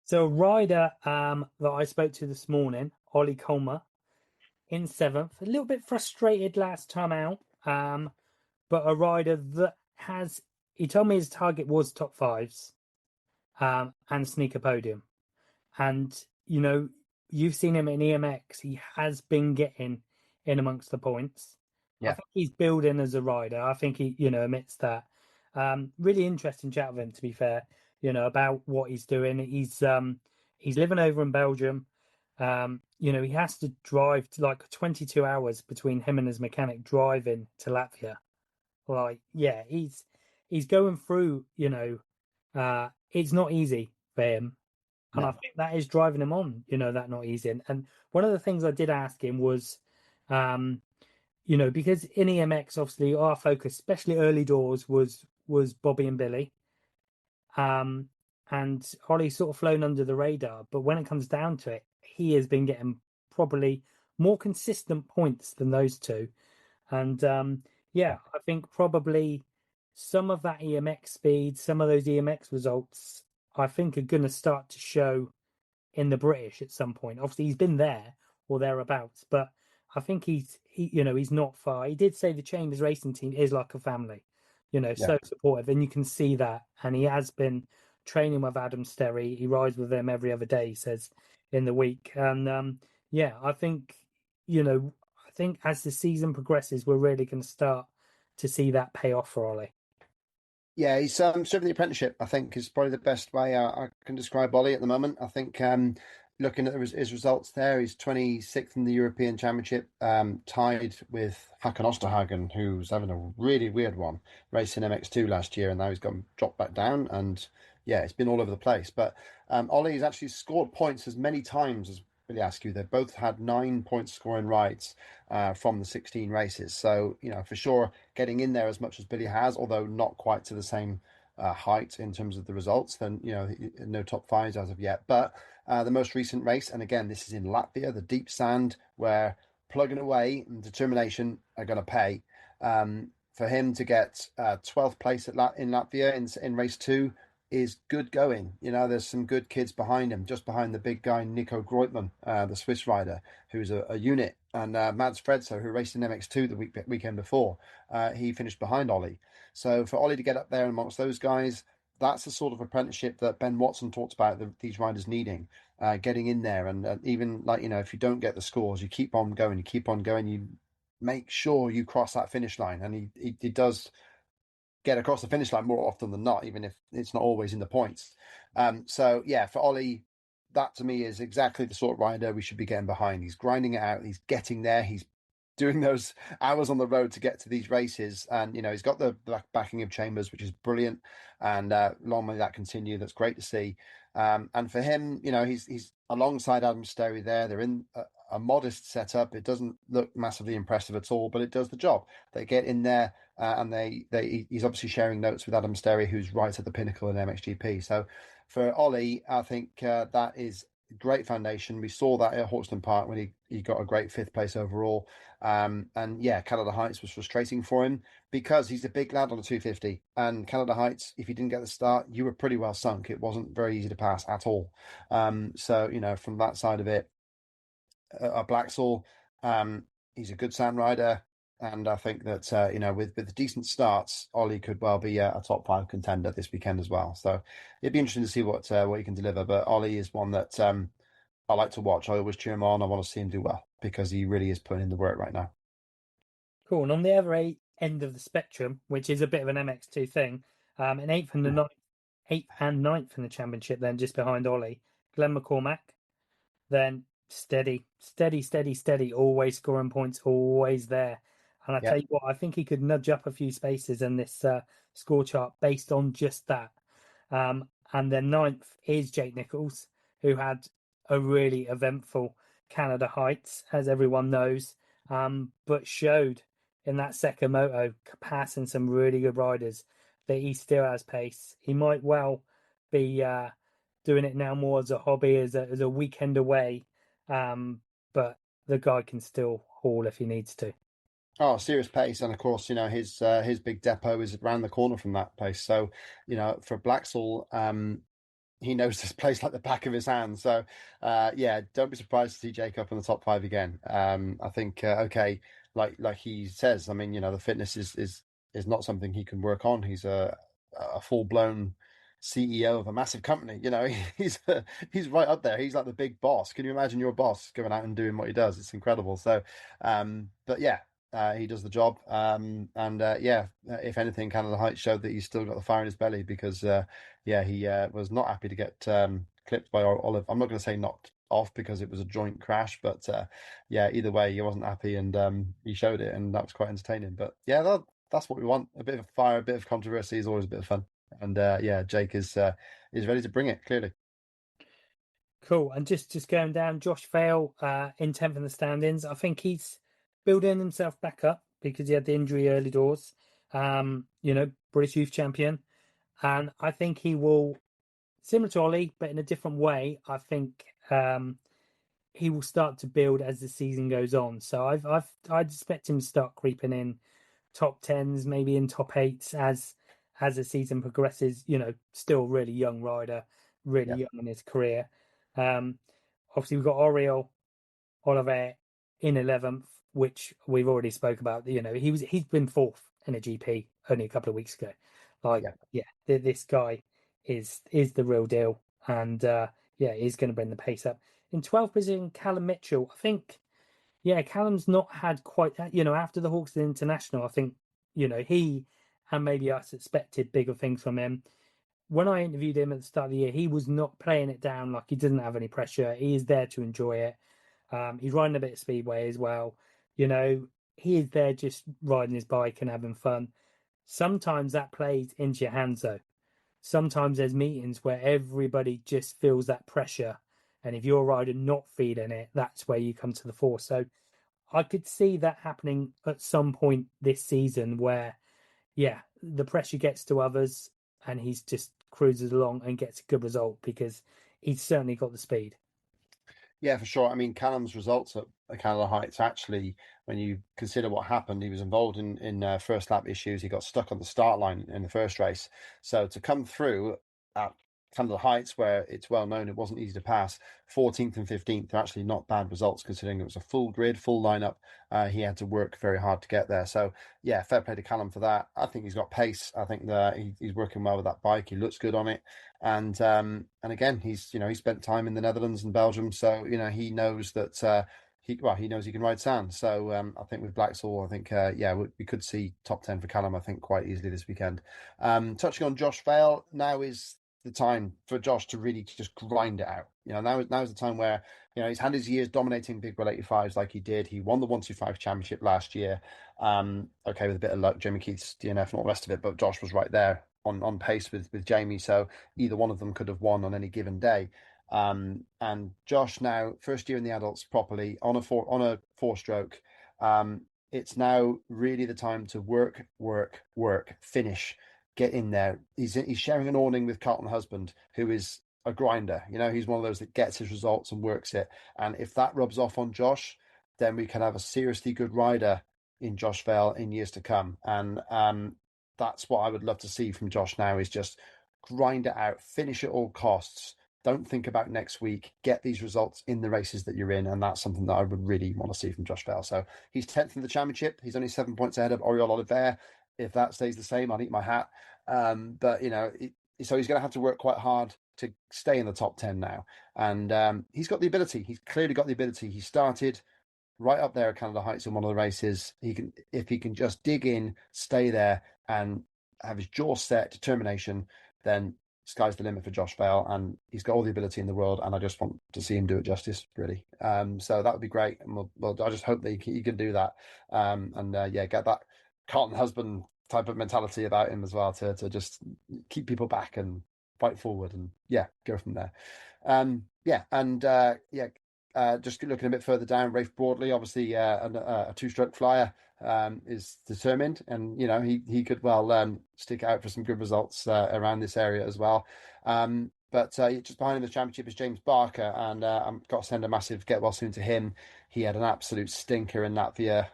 So a rider that I spoke to this morning, Ollie Colmer, in seventh, a little bit frustrated last time out, but a rider that he told me his target was top fives, and sneak a podium. And, you've seen him in EMX, he has been getting in amongst the points. I Yeah. think he's building as a rider. I think he, admits that. Really interesting chat with him, to be fair, about what he's doing. He's living over in Belgium. He has to drive to like 22 hours between him and his mechanic driving to Latvia. Like, yeah, he's going through, it's not easy for him. And I No. think that is driving him on, that not easy. And one of the things I did ask him was, because in EMX, obviously, our focus, especially early doors, was Bobby and Billy. And Ollie's sort of flown under the radar. But when it comes down to it, he has been getting probably more consistent points than those two. And Yeah. I think probably some of that EMX speed, some of those EMX results, I think are going to start to show in the British at some point. Obviously, he's been there or thereabouts, but I think he's not far. He did say the Chambers Racing team is like a family, Yeah. so supportive, and you can see that. And he has been training with Adam Sterry. He rides with them every other day, he says, in the week. And I think I think as the season progresses, we're really going to start to see that pay off for Ollie. Yeah, he's serving the apprenticeship, I think, is probably the best way I can describe Ollie at the moment. I think, looking at his results there, he's 26th in the European Championship, tied with Hakan Osterhagen, who's having a really weird one, racing MX2 last year, and now he's got dropped back down. And yeah, it's been all over the place. But Ollie's actually scored points as many times as Billy Askew. They've both had 9 point scoring rides from the 16 races. So, for sure, getting in there as much as Billy has, although not quite to the same height in terms of the results, then, no top fives as of yet. But the most recent race, and again, this is in Latvia, the deep sand, where plugging away and determination are going to pay. For him to get 12th place in Latvia in race two is good going. There's some good kids behind him, just behind the big guy, Nico Groitman, the Swiss rider, who's a unit. And Mads Fredso, who raced in MX2 the weekend before, he finished behind Ollie. So for Ollie to get up there amongst those guys, that's the sort of apprenticeship that Ben Watson talked about these riders needing, getting in there. And even if you don't get the scores, you keep on going, you make sure you cross that finish line. And he does get across the finish line more often than not, even if it's not always in the points. So yeah, for Ollie, that to me is exactly the sort of rider we should be getting behind. He's grinding it out. He's getting there. He's doing those hours on the road to get to these races. And he's got the backing of Chambers, which is brilliant, and long may that continue. That's great to see. And for him, he's alongside Adam Sterry there. They're in a modest setup. It doesn't look massively impressive at all, but it does the job. They get in there, and he's obviously sharing notes with Adam Sterry, who's right at the pinnacle in MXGP. So for Ollie, I think that is great foundation. We saw that at Hawkston Park when he got a great fifth place overall. And yeah, Canada Heights was frustrating for him because he's a big lad on the 250. And Canada Heights, if you didn't get the start, you were pretty well sunk. It wasn't very easy to pass at all. So, from that side of it, Blaxhall, he's a good sand rider. And I think that, with the decent starts, Ollie could well be a top 5 contender this weekend as well. So it'd be interesting to see what he can deliver. But Ollie is one that I like to watch. I always cheer him on. I want to see him do well because he really is putting in the work right now. Cool. And on the other end of the spectrum, which is a bit of an MX2 thing, an eighth and ninth in the championship, then just behind Ollie, Glenn McCormack, then steady, always scoring points, always there. And I tell you what, I think he could nudge up a few spaces in this score chart based on just that. And then ninth is Jake Nichols, who had a really eventful Canada Heights, as everyone knows, but showed in that second moto, passing some really good riders, that he still has pace. He might well be doing it now more as a hobby, as a weekend away, but the guy can still haul if he needs to. Oh, serious pace, and of course, his big depot is around the corner from that place. So, for Blaxhall, he knows this place like the back of his hand. So, yeah, don't be surprised to see Jake up in the top 5 again. I think okay, like he says, I mean, the fitness is not something he can work on. He's a full blown CEO of a massive company. He's right up there. He's like the big boss. Can you imagine your boss going out and doing what he does? It's incredible. So, but yeah. He does the job, and yeah, if anything, Canada Heights showed that he's still got the fire in his belly because, yeah, he was not happy to get clipped by Olive. I'm not going to say knocked off because it was a joint crash, but yeah, either way, he wasn't happy, and he showed it, and that was quite entertaining. But yeah, that's what we want. A bit of fire, a bit of controversy is always a bit of fun, and yeah, Jake is ready to bring it. Clearly. Cool. And just going down, Josh Vale in 10th in the standings. I think he's building himself back up because he had the injury early doors. British youth champion. And I think he will, similar to Ollie, but in a different way, I think he will start to build as the season goes on. So I'd expect him to start creeping in top tens, maybe in top eights as the season progresses. Still really young rider, really Yeah. young in his career. Obviously we've got Oliver in 11th, which we've already spoke about. He's been 4th in a GP only a couple of weeks ago. This guy is the real deal, and he's going to bring the pace up. In 12th position, Callum Mitchell. I think, Callum's not had quite that. After the Hawkston International, I think he and maybe us expected bigger things from him. When I interviewed him at the start of the year, he was not playing it down like he doesn't have any pressure. He is there to enjoy it. He's riding a bit of speedway as well. He is there just riding his bike and having fun. Sometimes that plays into your hands though. Sometimes there's meetings where everybody just feels that pressure. And if you're a rider not feeling it, that's where you come to the fore. So I could see that happening at some point this season where, the pressure gets to others and he's just cruises along and gets a good result because he's certainly got the speed. Yeah, for sure. I mean, Callum's results at Canada Heights, actually, when you consider what happened, he was involved in first lap issues. He got stuck on the start line in the first race. So to come through at Canada Heights, where it's well known it wasn't easy to pass, 14th and 15th are actually not bad results considering it was a full grid, full lineup. He had to work very hard to get there. So yeah, fair play to Callum for that. I think he's got pace. I think that he's working well with that bike. He looks good on it. And again, he's he spent time in the Netherlands and Belgium, so he knows that he knows he can ride sand. So I think with Blaxhall, I think we could see top 10 for Callum. I think quite easily this weekend. Touching on Josh Vale, now is the time for Josh to really just grind it out. Now is the time where he's had his years dominating big World 85s like he did. He won the 125 championship last year. Okay, with a bit of luck, Jamie Keith's DNF and all the rest of it, but Josh was right there on pace with Jamie, so either one of them could have won on any given day. And Josh now first year in the adults properly on a four stroke. It's now really the time to work, finish, get in there. He's sharing an awning with Carlton Husband, who is a grinder. He's one of those that gets his results and works it. And if that rubs off on Josh, then we can have a seriously good rider in Josh Vale in years to come. And that's what I would love to see from Josh now, is just grind it out, finish at all costs. Don't think about next week. Get these results in the races that you're in, and that's something that I would really want to see from Josh Vale. So he's 10th in the championship. He's only 7 points ahead of Oriol Oliver. If that stays the same, I'll eat my hat. But so he's going to have to work quite hard to stay in the top 10 now. And he's got the ability. He's clearly got the ability. He started right up there at Canada Heights in one of the races. If he can just dig in, stay there, and have his jaw set, determination, then sky's the limit for Josh Vale, and he's got all the ability in the world, and I just want to see him do it justice, really. So that would be great, and I just hope that he can do that, get that Carlton Husband type of mentality about him as well, to just keep people back and fight forward, and go from there. Just looking a bit further down, Rafe Broadley, obviously a two-stroke flyer, is determined, and he could well stick out for some good results around this area as well. But just behind him in the championship is James Barker, and I've got to send a massive get well soon to him. He had an absolute stinker in Latvia.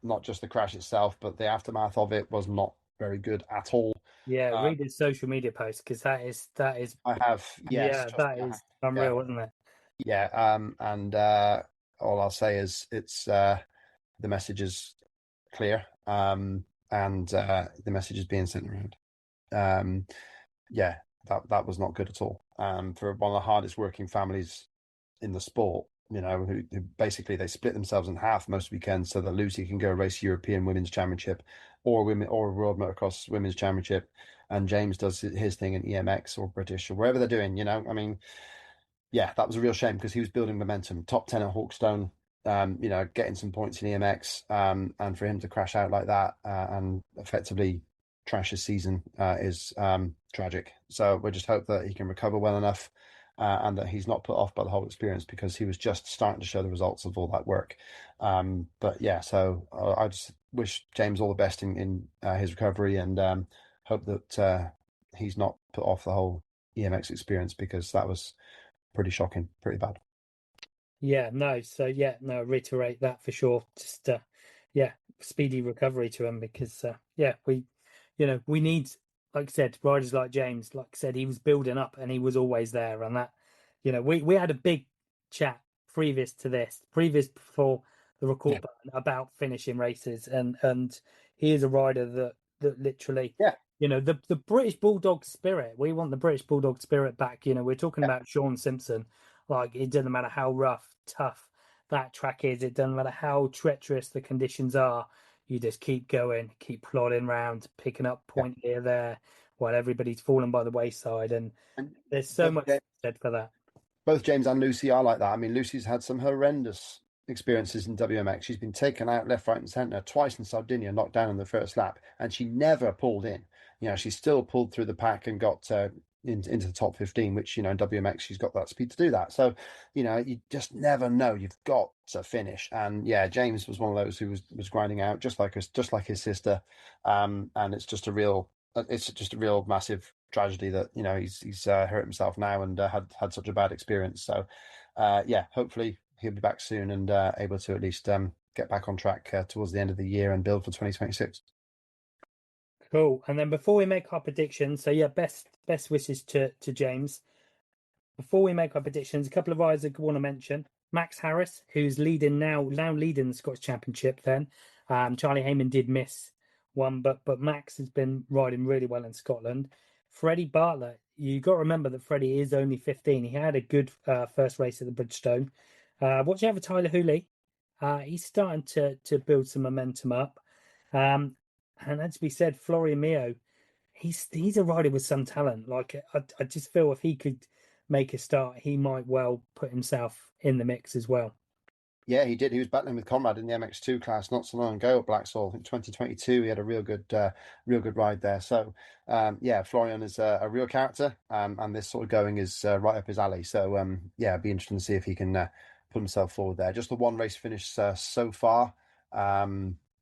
Not just the crash itself, but the aftermath of it was not very good at all. Yeah, read his social media post, because that is. I have, yes, that is unreal, isn't it? Yeah, and all I'll say is it's the message is clear, and the message is being sent around. That was not good at all. For one of the hardest working families in the sport, who basically they split themselves in half most weekends, so that Lucy can go race European Women's Championship or World Motocross Women's Championship, and James does his thing in EMX or British or wherever they're doing. I mean, that was a real shame, because he was building momentum, top 10 at Hawkstone, getting some points in EMX, and for him to crash out like that and effectively trash his season is tragic. So we just hope that he can recover well enough, and that he's not put off by the whole experience, because he was just starting to show the results of all that work. So I just wish James all the best in his recovery, and hope that he's not put off the whole EMX experience, because that was pretty shocking, pretty bad. Reiterate that for sure. Just speedy recovery to him, because we need, like I said, riders like James. Like I said, he was building up, and he was always there, and that we had a big chat previous before the record button about finishing races, and he is a rider that literally the British Bulldog spirit. We want the British Bulldog spirit back. We're talking about Sean Simpson. Like, it doesn't matter how rough, tough that track is. It doesn't matter how treacherous the conditions are. You just keep going, keep plodding around, picking up point here, there, while everybody's falling by the wayside. And there's so much said for that. Both James and Lucy are like that. I mean, Lucy's had some horrendous experiences in WMX. She's been taken out left, right, and centre twice in Sardinia, knocked down in the first lap, and she never pulled in. She still pulled through the pack and got into the top 15, which in WMX she's got that speed to do that. So you just never know. You've got to finish, and James was one of those who was grinding out just like his sister, and it's just a real massive tragedy that he's hurt himself now and had such a bad experience. So hopefully he'll be back soon and able to at least get back on track towards the end of the year and build for 2026. Cool. And then before we make our predictions, so best wishes to James. Before we make our predictions, a couple of riders I want to mention. Max Harris, who's now leading the Scottish Championship. Then Charlie Heyman did miss one, but Max has been riding really well in Scotland. Freddie Bartlett, you got to remember that Freddie is only 15. He had a good first race at the Bridgestone. What do you have with Tyler Hooley? He's starting to build some momentum up. And as we said, Florian Mio, he's a rider with some talent. Like I just feel if he could make a start, he might well put himself in the mix as well. Yeah, he did. He was battling with Conrad in the MX2 class not so long ago at Blaxhall. I think 2022, he had a real good ride there. So, yeah, Florian is a real character, and this sort of going is right up his alley. So, yeah, it'd be interesting to see if he can put himself forward there. Just the one race finish so far.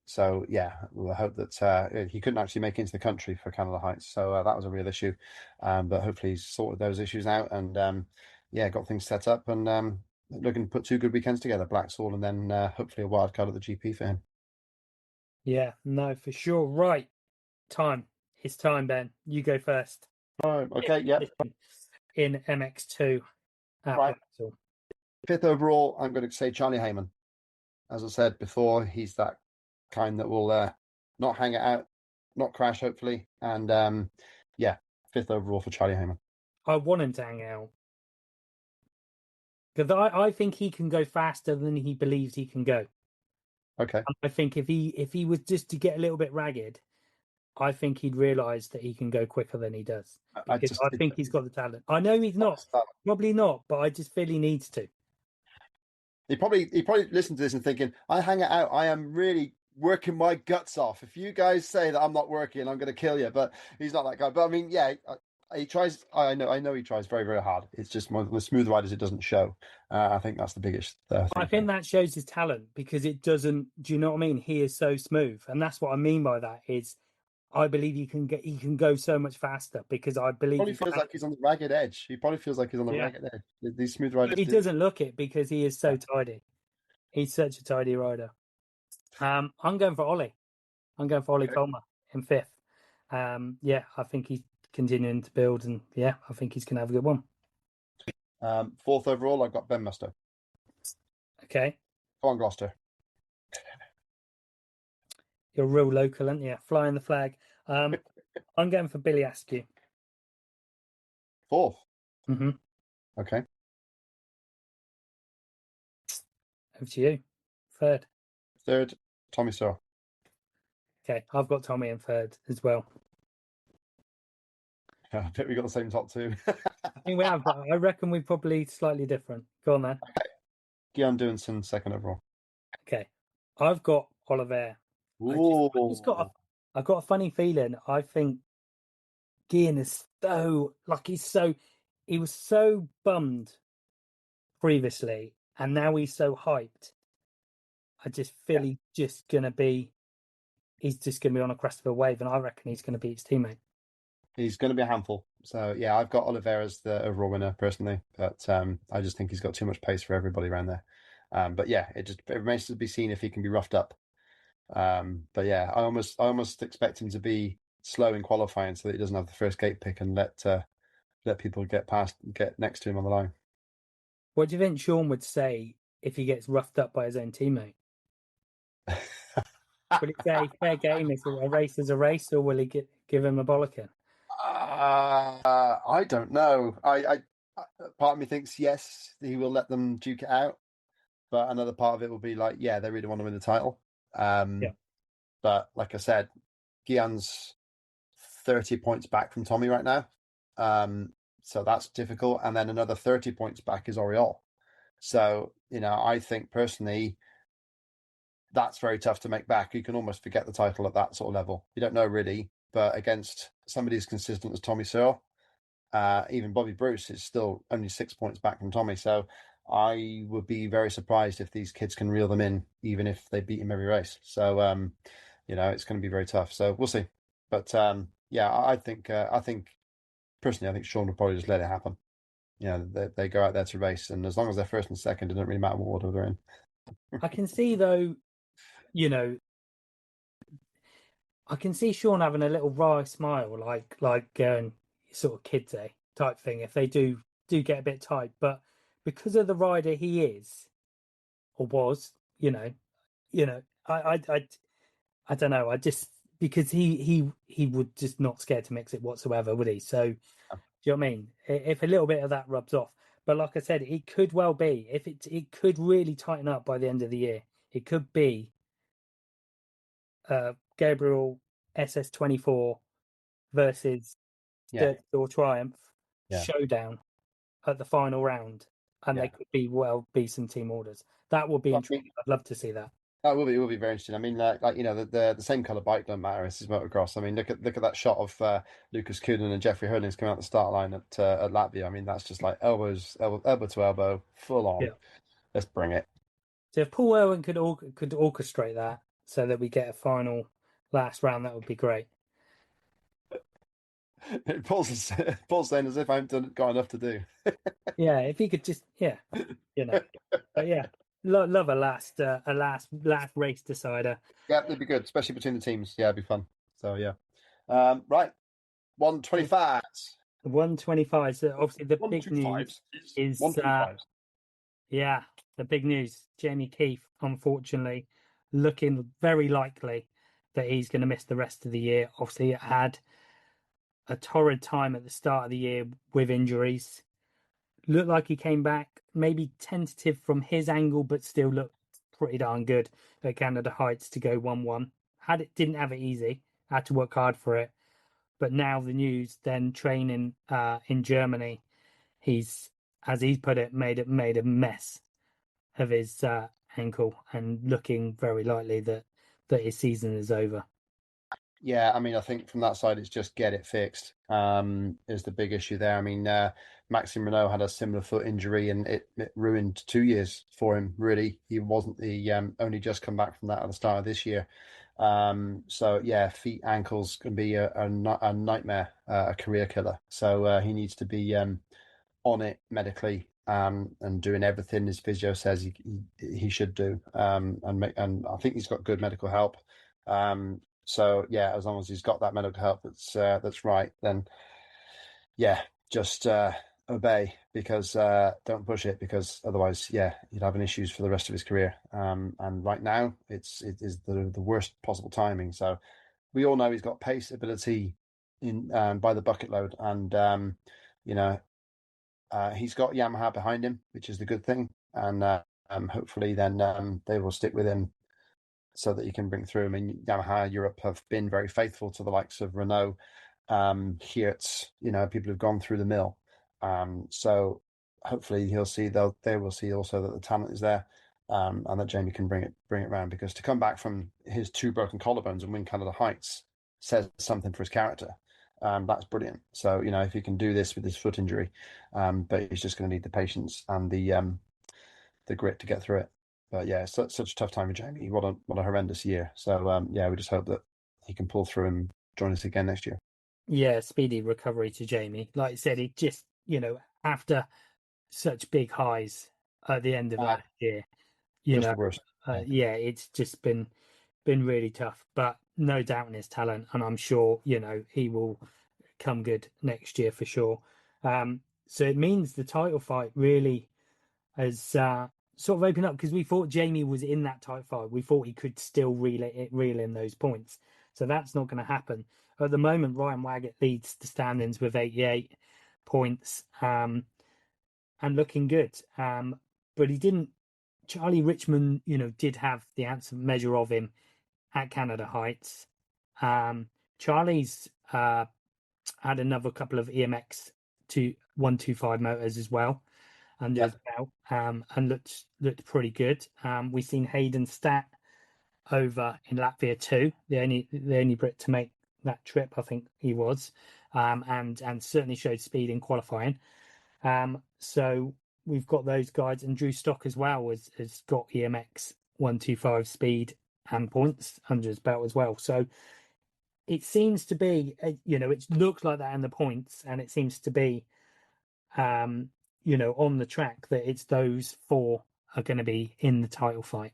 So, yeah, we'll hope that he couldn't actually make it into the country for Canada Heights. So that was a real issue. But hopefully he's sorted those issues out and, yeah, got things set up and looking to put two good weekends together, Blaxhall and then hopefully a wild card at the GP for him. Yeah, no, for sure. Right, time. It's time, Ben. You go first. Oh, okay, yeah. In MX2 at Right. Blaxhall. Fifth overall, I'm going to say Charlie Heyman. As I said before, he's that kind that will not hang it out, not crash, hopefully. And yeah, fifth overall for Charlie Heyman. I want him to hang out. Because I think he can go faster than he believes he can go. Okay. And I think if he was just to get a little bit ragged, I think he'd realise that he can go quicker than he does. Because I think he's got the talent. I know he's not, probably not, but I just feel he needs to. He probably listened to this and thinking, I hang it out. I am really working my guts off. If you guys say that I'm not working, I'm going to kill you. But he's not that guy. But I mean, yeah, he tries. I know he tries very, very hard. It's just one of the smooth riders it doesn't show. I think that's the biggest thing. I think that shows his talent because it doesn't. Do you know what I mean? He is so smooth, and that's what I mean by that. Is I believe he can go so much faster because I believe probably feels like he's on the ragged edge. He probably feels like he's on the ragged edge. These smooth riders. He doesn't look it because he is so tidy. He's such a tidy rider. I'm going for Ollie. I'm going for Ollie Colmer in fifth. Yeah, I think he's continuing to build, and yeah, I think he's going to have a good one. Fourth overall, I've got Ben Musto. Okay. Come on, Gloucester. You're real local, aren't you? Flying the flag. I'm going for Billy Askew. Fourth. Mm-hmm. Okay. Over to you. Third. Third, Tommy Searle. Okay, I've got Tommy in third as well. I think we got the same top two. I think we have, but I reckon we're probably slightly different. Go on then. Okay. Guillaume Dewinson, second overall. Okay, I've got Oliver. I've got a funny feeling. I think Gian is he was so bummed previously, and now he's so hyped. I just feel he's just gonna be on a crest of a wave, and I reckon he's gonna beat his teammate. He's going to be a handful. So yeah, I've got Oliveira as the overall winner personally, but I just think he's got too much pace for everybody around there. But yeah, it remains to be seen if he can be roughed up. But yeah, I almost expect him to be slow in qualifying so that he doesn't have the first gate pick and let people get next to him on the line. What do you think Sean would say if he gets roughed up by his own teammate? Will he say fair game? Is a race is a race, or will he give him a bollocking? I don't know. I part of me thinks yes, he will let them duke it out, but another part of it will be like, yeah, they really want to win the title. But like I said, Guian's 30 points back from Tommy right now, so that's difficult. And then another 30 points back is Oriol. So I think personally, that's very tough to make back. You can almost forget the title at that sort of level. You don't know really. But against somebody as consistent as Tommy Searle, even Bobby Bruce is still only 6 points back from Tommy. So I would be very surprised if these kids can reel them in, even if they beat him every race. So, it's going to be very tough. So we'll see. But yeah, I think personally, I think Sean will probably just let it happen. They go out there to race, and as long as they're first and second, it doesn't really matter what order they're in. I can see though, I can see Sean having a little wry smile, like going sort of kids type thing if they do get a bit tight. But because of the rider he is or was, I don't know. I just because he would just not scared to mix it whatsoever, would he? So do you know what I mean? If a little bit of that rubs off, but like I said, it could well be if it could really tighten up by the end of the year. It could be Gabriel SS24 versus Yeah, Dirty Door Triumph yeah. showdown at the final round, and they Yeah. could be some team orders. That would be Well, I mean, interesting. I'd love to see that. that will be very interesting. I mean, like you know, the same color bike don't matter. This is motocross. I mean, look at that shot of Lucas Kuhnen and Jeffrey Hurlings coming out the start line at Latvia. I mean, that's just like elbow to elbow, full on. Yeah. Let's bring it. So if Paul Irwin could orchestrate that so that we get a final last round, that would be great. Paul's saying as if I haven't got enough to do. Yeah, if he could just, yeah, you know, but yeah, love a last race decider. Yeah, it'd be good, especially between the teams. Yeah, it'd be fun. So yeah, right, 125. 125. So obviously the One big two news fives. One is two fives. yeah, the big news. Jamie Keith, unfortunately, looking very likely that he's going to miss the rest of the year. Obviously, it had a torrid time at the start of the year with injuries. Looked like he came back, maybe tentative from his angle, but still looked pretty darn good at Canada Heights to go 1-1. Didn't have it easy, had to work hard for it. But now the news, then training in Germany, he's, as he's put it, made a mess of his ankle and looking very likely that his season is over. Yeah, I mean, I think from that side, it's just get it fixed. Is the big issue there. I mean, Maxime Renault had a similar foot injury, and it ruined 2 years for him. Really, he wasn't the only just come back from that at the start of this year. So yeah, feet, ankles can be a nightmare, a career killer. So he needs to be on it medically, and doing everything his physio says he should do. And I think he's got good medical help. So yeah, as long as he's got that medical help that's right, then yeah, just obey, because don't push it, because otherwise, yeah, he'd have an issues for the rest of his career. And right now, it is the worst possible timing. So we all know he's got pace, ability in by the bucket load, and you know he's got Yamaha behind him, which is the good thing, and hopefully then they will stick with him so that he can bring through. I mean, Yamaha Europe have been very faithful to the likes of Renault, Hertz, people who've gone through the mill. So hopefully they will see also that the talent is there, and that Jamie can bring it around, because to come back from his two broken collarbones and win Canada Heights says something for his character. That's brilliant. So, if he can do this with his foot injury, but he's just going to need the patience and the grit to get through it. But yeah, it's such a tough time for Jamie. What a horrendous year. So yeah, we just hope that he can pull through and join us again next year. Yeah, speedy recovery to Jamie. Like I said, it just, after such big highs at the end of Uh, last year, just the worst. yeah, it's just been really tough. But no doubt in his talent, and I'm sure he will come good next year for sure. So it means the title fight really has sort of opened up, because we thought Jamie was in that title fight. We thought he could still reel in those points. So that's not going to happen. At the moment, Ryan Waggett leads the standings with 88 points, and looking good. But he didn't. Charlie Richmond, did have the handsome measure of him at Canada Heights. Charlie's had another couple of EMX 125 motors as well under his belt, and looked pretty good. We've seen Hayden Stat over in Latvia too, the only Brit to make that trip, I think he was, and certainly showed speed in qualifying. So we've got those guys, and Drew Stock as well has got EMX 125 speed and points under his belt as well. So it seems to be, it looks like that in the points, and it seems to be, on the track, that it's those four are going to be in the title fight.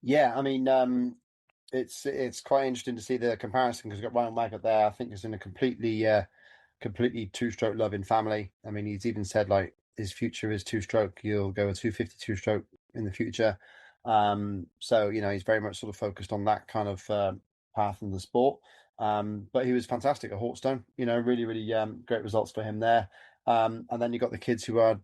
Yeah, I mean, it's quite interesting to see the comparison, because we've got Ryan Waggett there. I think he's in a completely two-stroke loving family. I mean, he's even said like his future is two-stroke. He'll go a 252 stroke in the future. So he's very much sort of focused on that kind of path in the sport. But he was fantastic at Hawkstone. Really, really great results for him there. And then you got the kids who are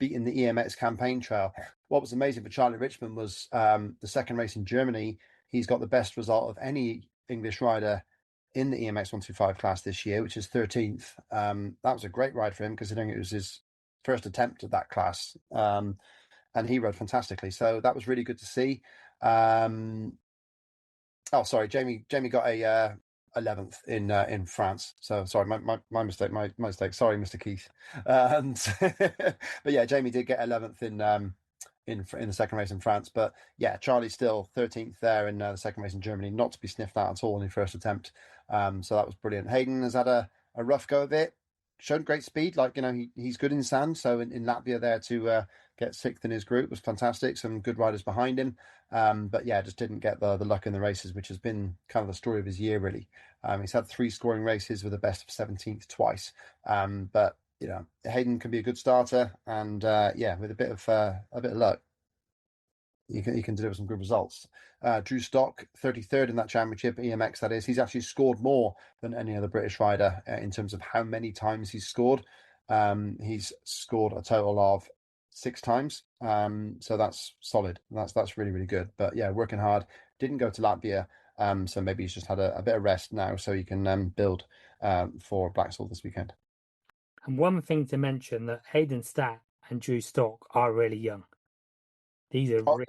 beating the EMX campaign trail. What was amazing for Charlie Richmond was the second race in Germany. He's got the best result of any English rider in the EMX 125 class this year, which is 13th. That was a great ride for him, considering it was his first attempt at that class. And he rode fantastically. So that was really good to see. Oh, sorry, Jamie got a 11th in France. So sorry, my mistake, my mistake. Sorry, Mr. Keith. But yeah, Jamie did get 11th in the second race in France. But yeah, Charlie's still 13th there in the second race in Germany, not to be sniffed at all in his first attempt. So that was brilliant. Hayden has had a rough go of it. Showed great speed, like he's good in sand. So in Latvia there to get sixth in his group was fantastic. Some good riders behind him. But yeah, just didn't get the luck in the races, which has been kind of the story of his year, really. He's had 3 scoring races with a best of 17th twice. But Hayden can be a good starter, and yeah, with a bit of luck, you can deliver some good results. Drew Stock, 33rd in that championship, EMX that is. He's actually scored more than any other British rider in terms of how many times he's scored. He's scored a total of 6 times. So that's solid. That's really, really good. But yeah, working hard. Didn't go to Latvia. So maybe he's just had a bit of rest now, so he can build for Blaxhall this weekend. And one thing to mention, that Hayden Stat and Drew Stock are really young. These are Oh, really,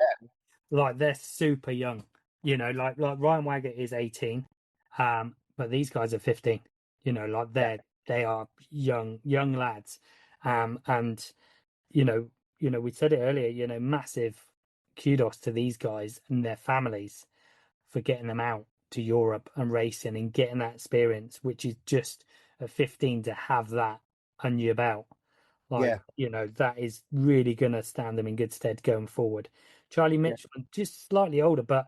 like, they're super young. Like Ryan Waggett is 18, but these guys are 15. Like they are young lads. And we said it earlier. Massive kudos to these guys and their families for getting them out to Europe and racing and getting that experience, which is just at 15 to have that under your belt. Like, that is really going to stand them in good stead going forward. Charlie Mitchell, just slightly older, but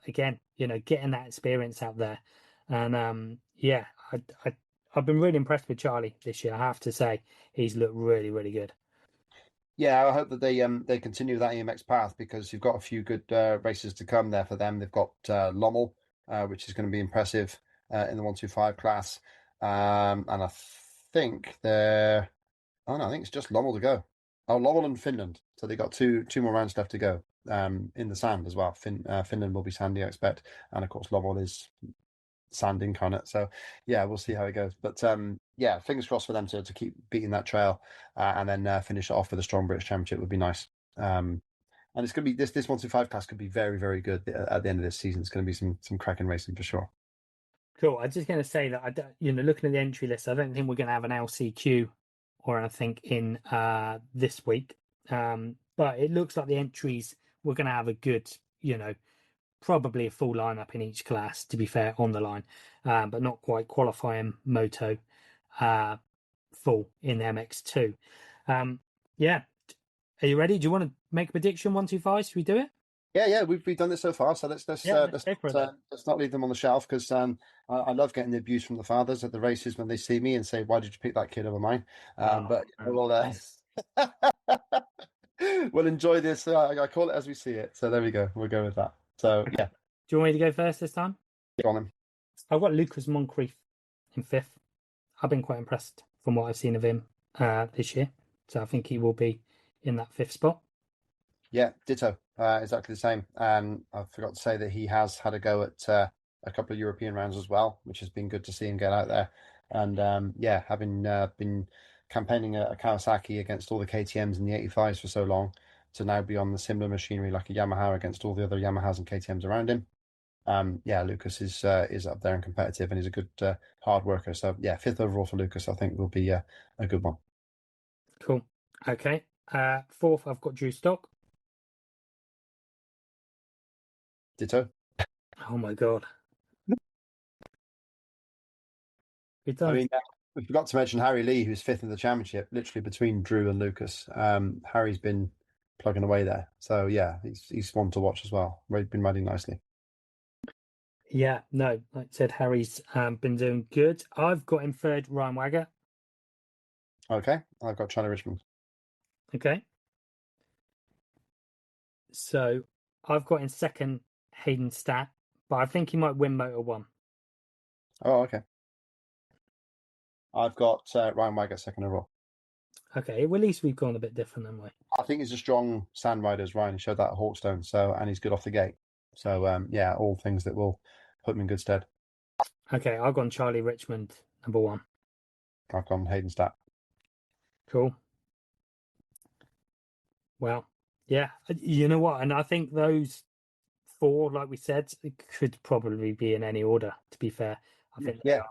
again, getting that experience out there. And yeah, I've been really impressed with Charlie this year. I have to say, he's looked really, really good. Yeah, I hope that they continue that EMX path, because you've got a few good races to come there for them. They've got Lommel, which is going to be impressive in the 125 class, and I think they're. Oh no, I think it's just Lommel to go. Oh, Lommel and Finland. So they got two more rounds left to go. In the sand as well. Finland will be sandy, I expect, and of course Lommel is sand incarnate. So yeah, we'll see how it goes. But yeah, fingers crossed for them to keep beating that trail, and then finish it off with a strong British Championship would be nice. And it's going to be this 125 class could be very, very good at the end of this season. It's going to be some cracking racing for sure. Cool. I'm just going to say that looking at the entry list, I don't think we're going to have an LCQ or anything in this week. But it looks like the entries, we're going to have a good, probably a full lineup in each class, to be fair, on the line, but not quite qualifying moto full in MX2. Yeah. Are you ready? Do you want to make a prediction? 1, 2, 5? Should we do it? Yeah, we've done this so far, so let's not leave them on the shelf, because I love getting the abuse from the fathers at the races when they see me and say, "Why did you pick that kid over mine?" But we'll enjoy this. I call it as we see it. So there we go. We'll go with that. So yeah, do you want me to go first this time? go on then. I've got Lucas Moncrief in 5th. I've been quite impressed from what I've seen of him this year, so I think he will be in that 5th spot. Yeah, ditto. Exactly the same. I forgot to say that he has had a go at a couple of European rounds as well, which has been good to see him get out there. And yeah, having been campaigning a Kawasaki against all the KTMs and the 85s for so long, to now be on the similar machinery like a Yamaha against all the other Yamahas and KTMs around him. Yeah, Lucas is up there and competitive, and he's a good hard worker. So yeah, 5th overall for Lucas, I think, will be a good one. Cool. Okay. 4th, I've got Drew Stock. Ditto. Oh my god. I mean, we forgot to mention Harry Lee, who's 5th in the championship, literally between Drew and Lucas. Harry's been plugging away there. So yeah, he's one to watch as well. Been riding nicely. Yeah, no, like I said, Harry's been doing good. I've got him 3rd, Ryan Wagger. Okay, I've got China Richmond. Okay. So I've got in 2nd, Hayden Stat, but I think he might win Motor 1. Oh, okay. I've got Ryan Wagger 2nd overall. Okay, well, at least we've gone a bit different, haven't we? I think he's a strong sand rider as Ryan. He showed that at Hawkstone, and he's good off the gate. So yeah, all things that will put him in good stead. Okay, I've gone Charlie Richmond, number one. I've gone Hayden Stat. Cool. Well, yeah, you know what? And I think those four, like we said, could probably be in any order, to be fair. I think they Yeah, are,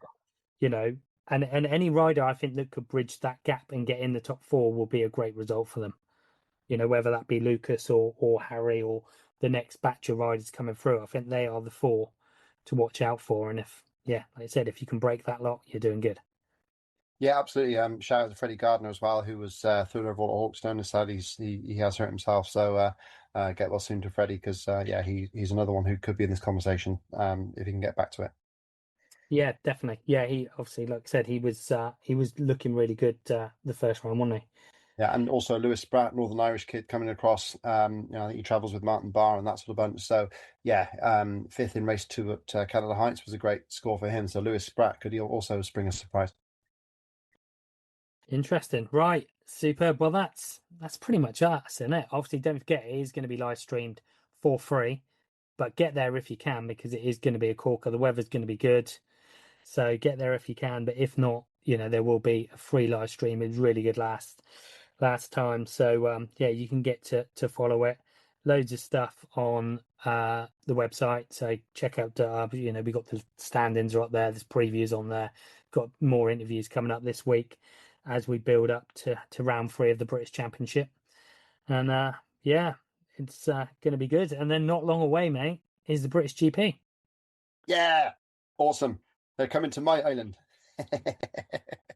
you know, and any rider I think that could bridge that gap and get in the top four will be a great result for them. You know, whether that be Lucas or Harry or the next batch of riders coming through. I think they are the four to watch out for. And if, yeah, like I said, if you can break that lot, you're doing good. yeah, absolutely. Shout out to Freddie Gardner as well, who was through over at Hawkstone. And said he has hurt himself, so get well soon to Freddie, because yeah, he's another one who could be in this conversation if he can get back to it. Yeah, definitely. Yeah, he obviously, like I said, he was looking really good the first round, wasn't he? Yeah, and also Lewis Spratt, Northern Irish kid coming across. I think he travels with Martin Barr and that sort of bunch. So yeah, fifth in race two at Canada Heights was a great score for him. So Lewis Spratt could also spring a surprise. Interesting. Right. Superb. Well, that's pretty much us, isn't it? Obviously, don't forget it is going to be live streamed for free, but get there if you can because it is going to be a corker. The weather's going to be good. So get there if you can, but if not, you know, there will be a free live stream. It was really good last time. So yeah, you can get to follow it. Loads of stuff on the website. So check out you know, we got the stand-ins are up there, there's previews on there. Got more interviews coming up this week as we build up to round 3 of the British Championship. And yeah, it's gonna be good. And then not long away, mate, is the British GP. Yeah, awesome. They're coming to my island.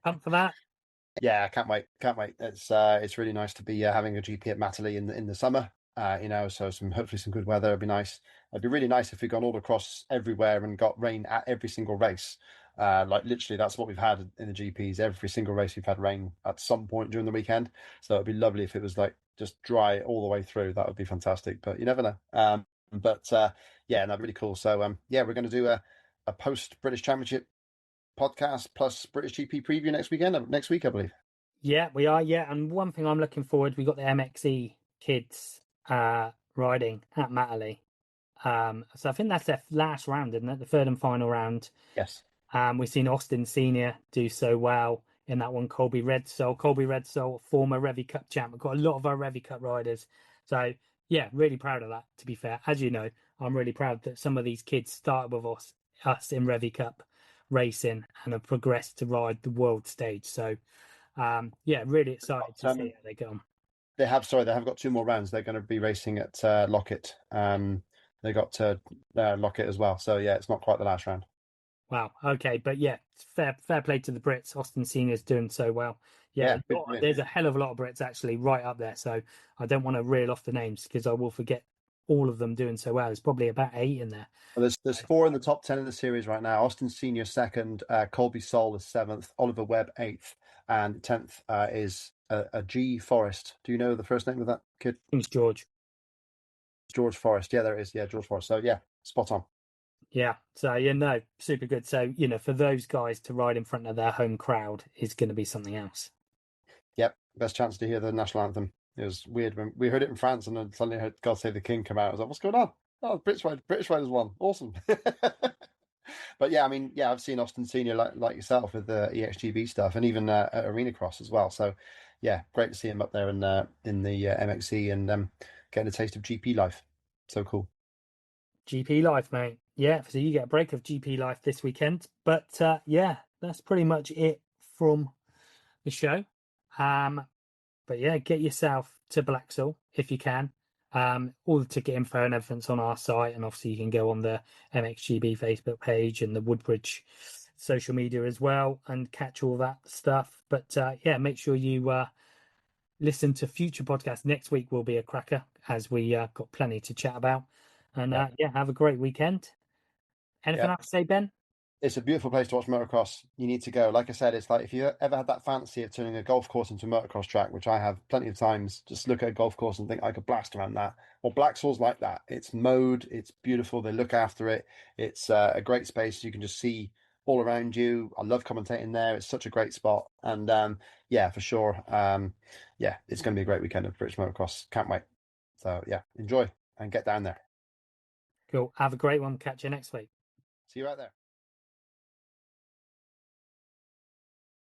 Up for that. Yeah, can't wait. Can't wait. It's really nice to be having a GP at Matterley in the summer. So hopefully some good weather. It'd be nice. It'd be really nice if we gone all across everywhere and got rain at every single race. Like literally, that's what we've had in the GPs. Every single race we've had rain at some point during the weekend. So it'd be lovely if it was like just dry all the way through. That would be fantastic. But you never know. But yeah, no, really cool. So yeah, we're going to do a post British Championship podcast plus British GP preview next week, I believe. Yeah, we are. Yeah, and one thing I'm looking forward, we got the MXE kids riding at Matterley. So I think that's their last round, isn't it? The third and final round. Yes. We've seen Austin Senior do so well in that one. Colby Redsoul, former Revy Cup champ. We've got a lot of our Revy Cup riders. So yeah, really proud of that. To be fair, as you know, I'm really proud that some of these kids started with us in Revy Cup racing and have progressed to ride the world stage. So yeah, really excited to see how they go on. They have got two more rounds. They're going to be racing at Lockett. They got to Lockett as well. So yeah, it's not quite the last round. Wow. Okay, but yeah, fair play to the Brits. Austin Senior's doing so well. Yeah, Yeah, big win. there's a hell of a lot of Brits actually right up there. So I don't want to reel off the names because I will forget all of them doing so well. There's probably about 8 in there. Well, there's 4 in the top 10 in the series right now. Austin Senior second, Colby Sol is 7th, Oliver Webb 8th, and 10th is a G Forrest. Do you know the first name of that kid? Thanks, George. George Forrest. Yeah, there it is. Yeah, George Forrest. So yeah, spot on. Yeah. So yeah, no, super good. So you know, for those guys to ride in front of their home crowd is going to be something else. Yep, best chance to hear the national anthem. It was weird when we heard it in France and then suddenly heard God Save the King come out. I was like, what's going on? Oh, British Riders won. Awesome. But yeah, I mean, yeah, I've seen Austin Senior like yourself with the EXGB stuff and even at Arena Cross as well. So yeah, great to see him up there in the MXC and getting a taste of GP life. So cool. GP life, mate. Yeah, so you get a break of GP life this weekend. But yeah, that's pretty much it from the show. But yeah, get yourself to Blaxhall if you can. All the ticket info and everything's on our site, and obviously you can go on the MXGB Facebook page and the Woodbridge social media as well and catch all that stuff. But yeah, make sure you listen to future podcasts. Next week will be a cracker as we got plenty to chat about. And Yeah. yeah, have a great weekend. Anything Yeah. else to say, Ben? It's a beautiful place to watch motocross. You need to go. Like I said, it's like if you ever had that fancy of turning a golf course into a motocross track, which I have plenty of times, just look at a golf course and think I could blast around that. Well, Blaxhall's like that. It's mowed, it's beautiful. They look after it. It's a great space. You can just see all around you. I love commentating there. It's such a great spot. And yeah, for sure. Yeah, it's going to be a great weekend of British motocross. Can't wait. So yeah, enjoy and get down there. Cool. Have a great one. Catch you next week. See you out there.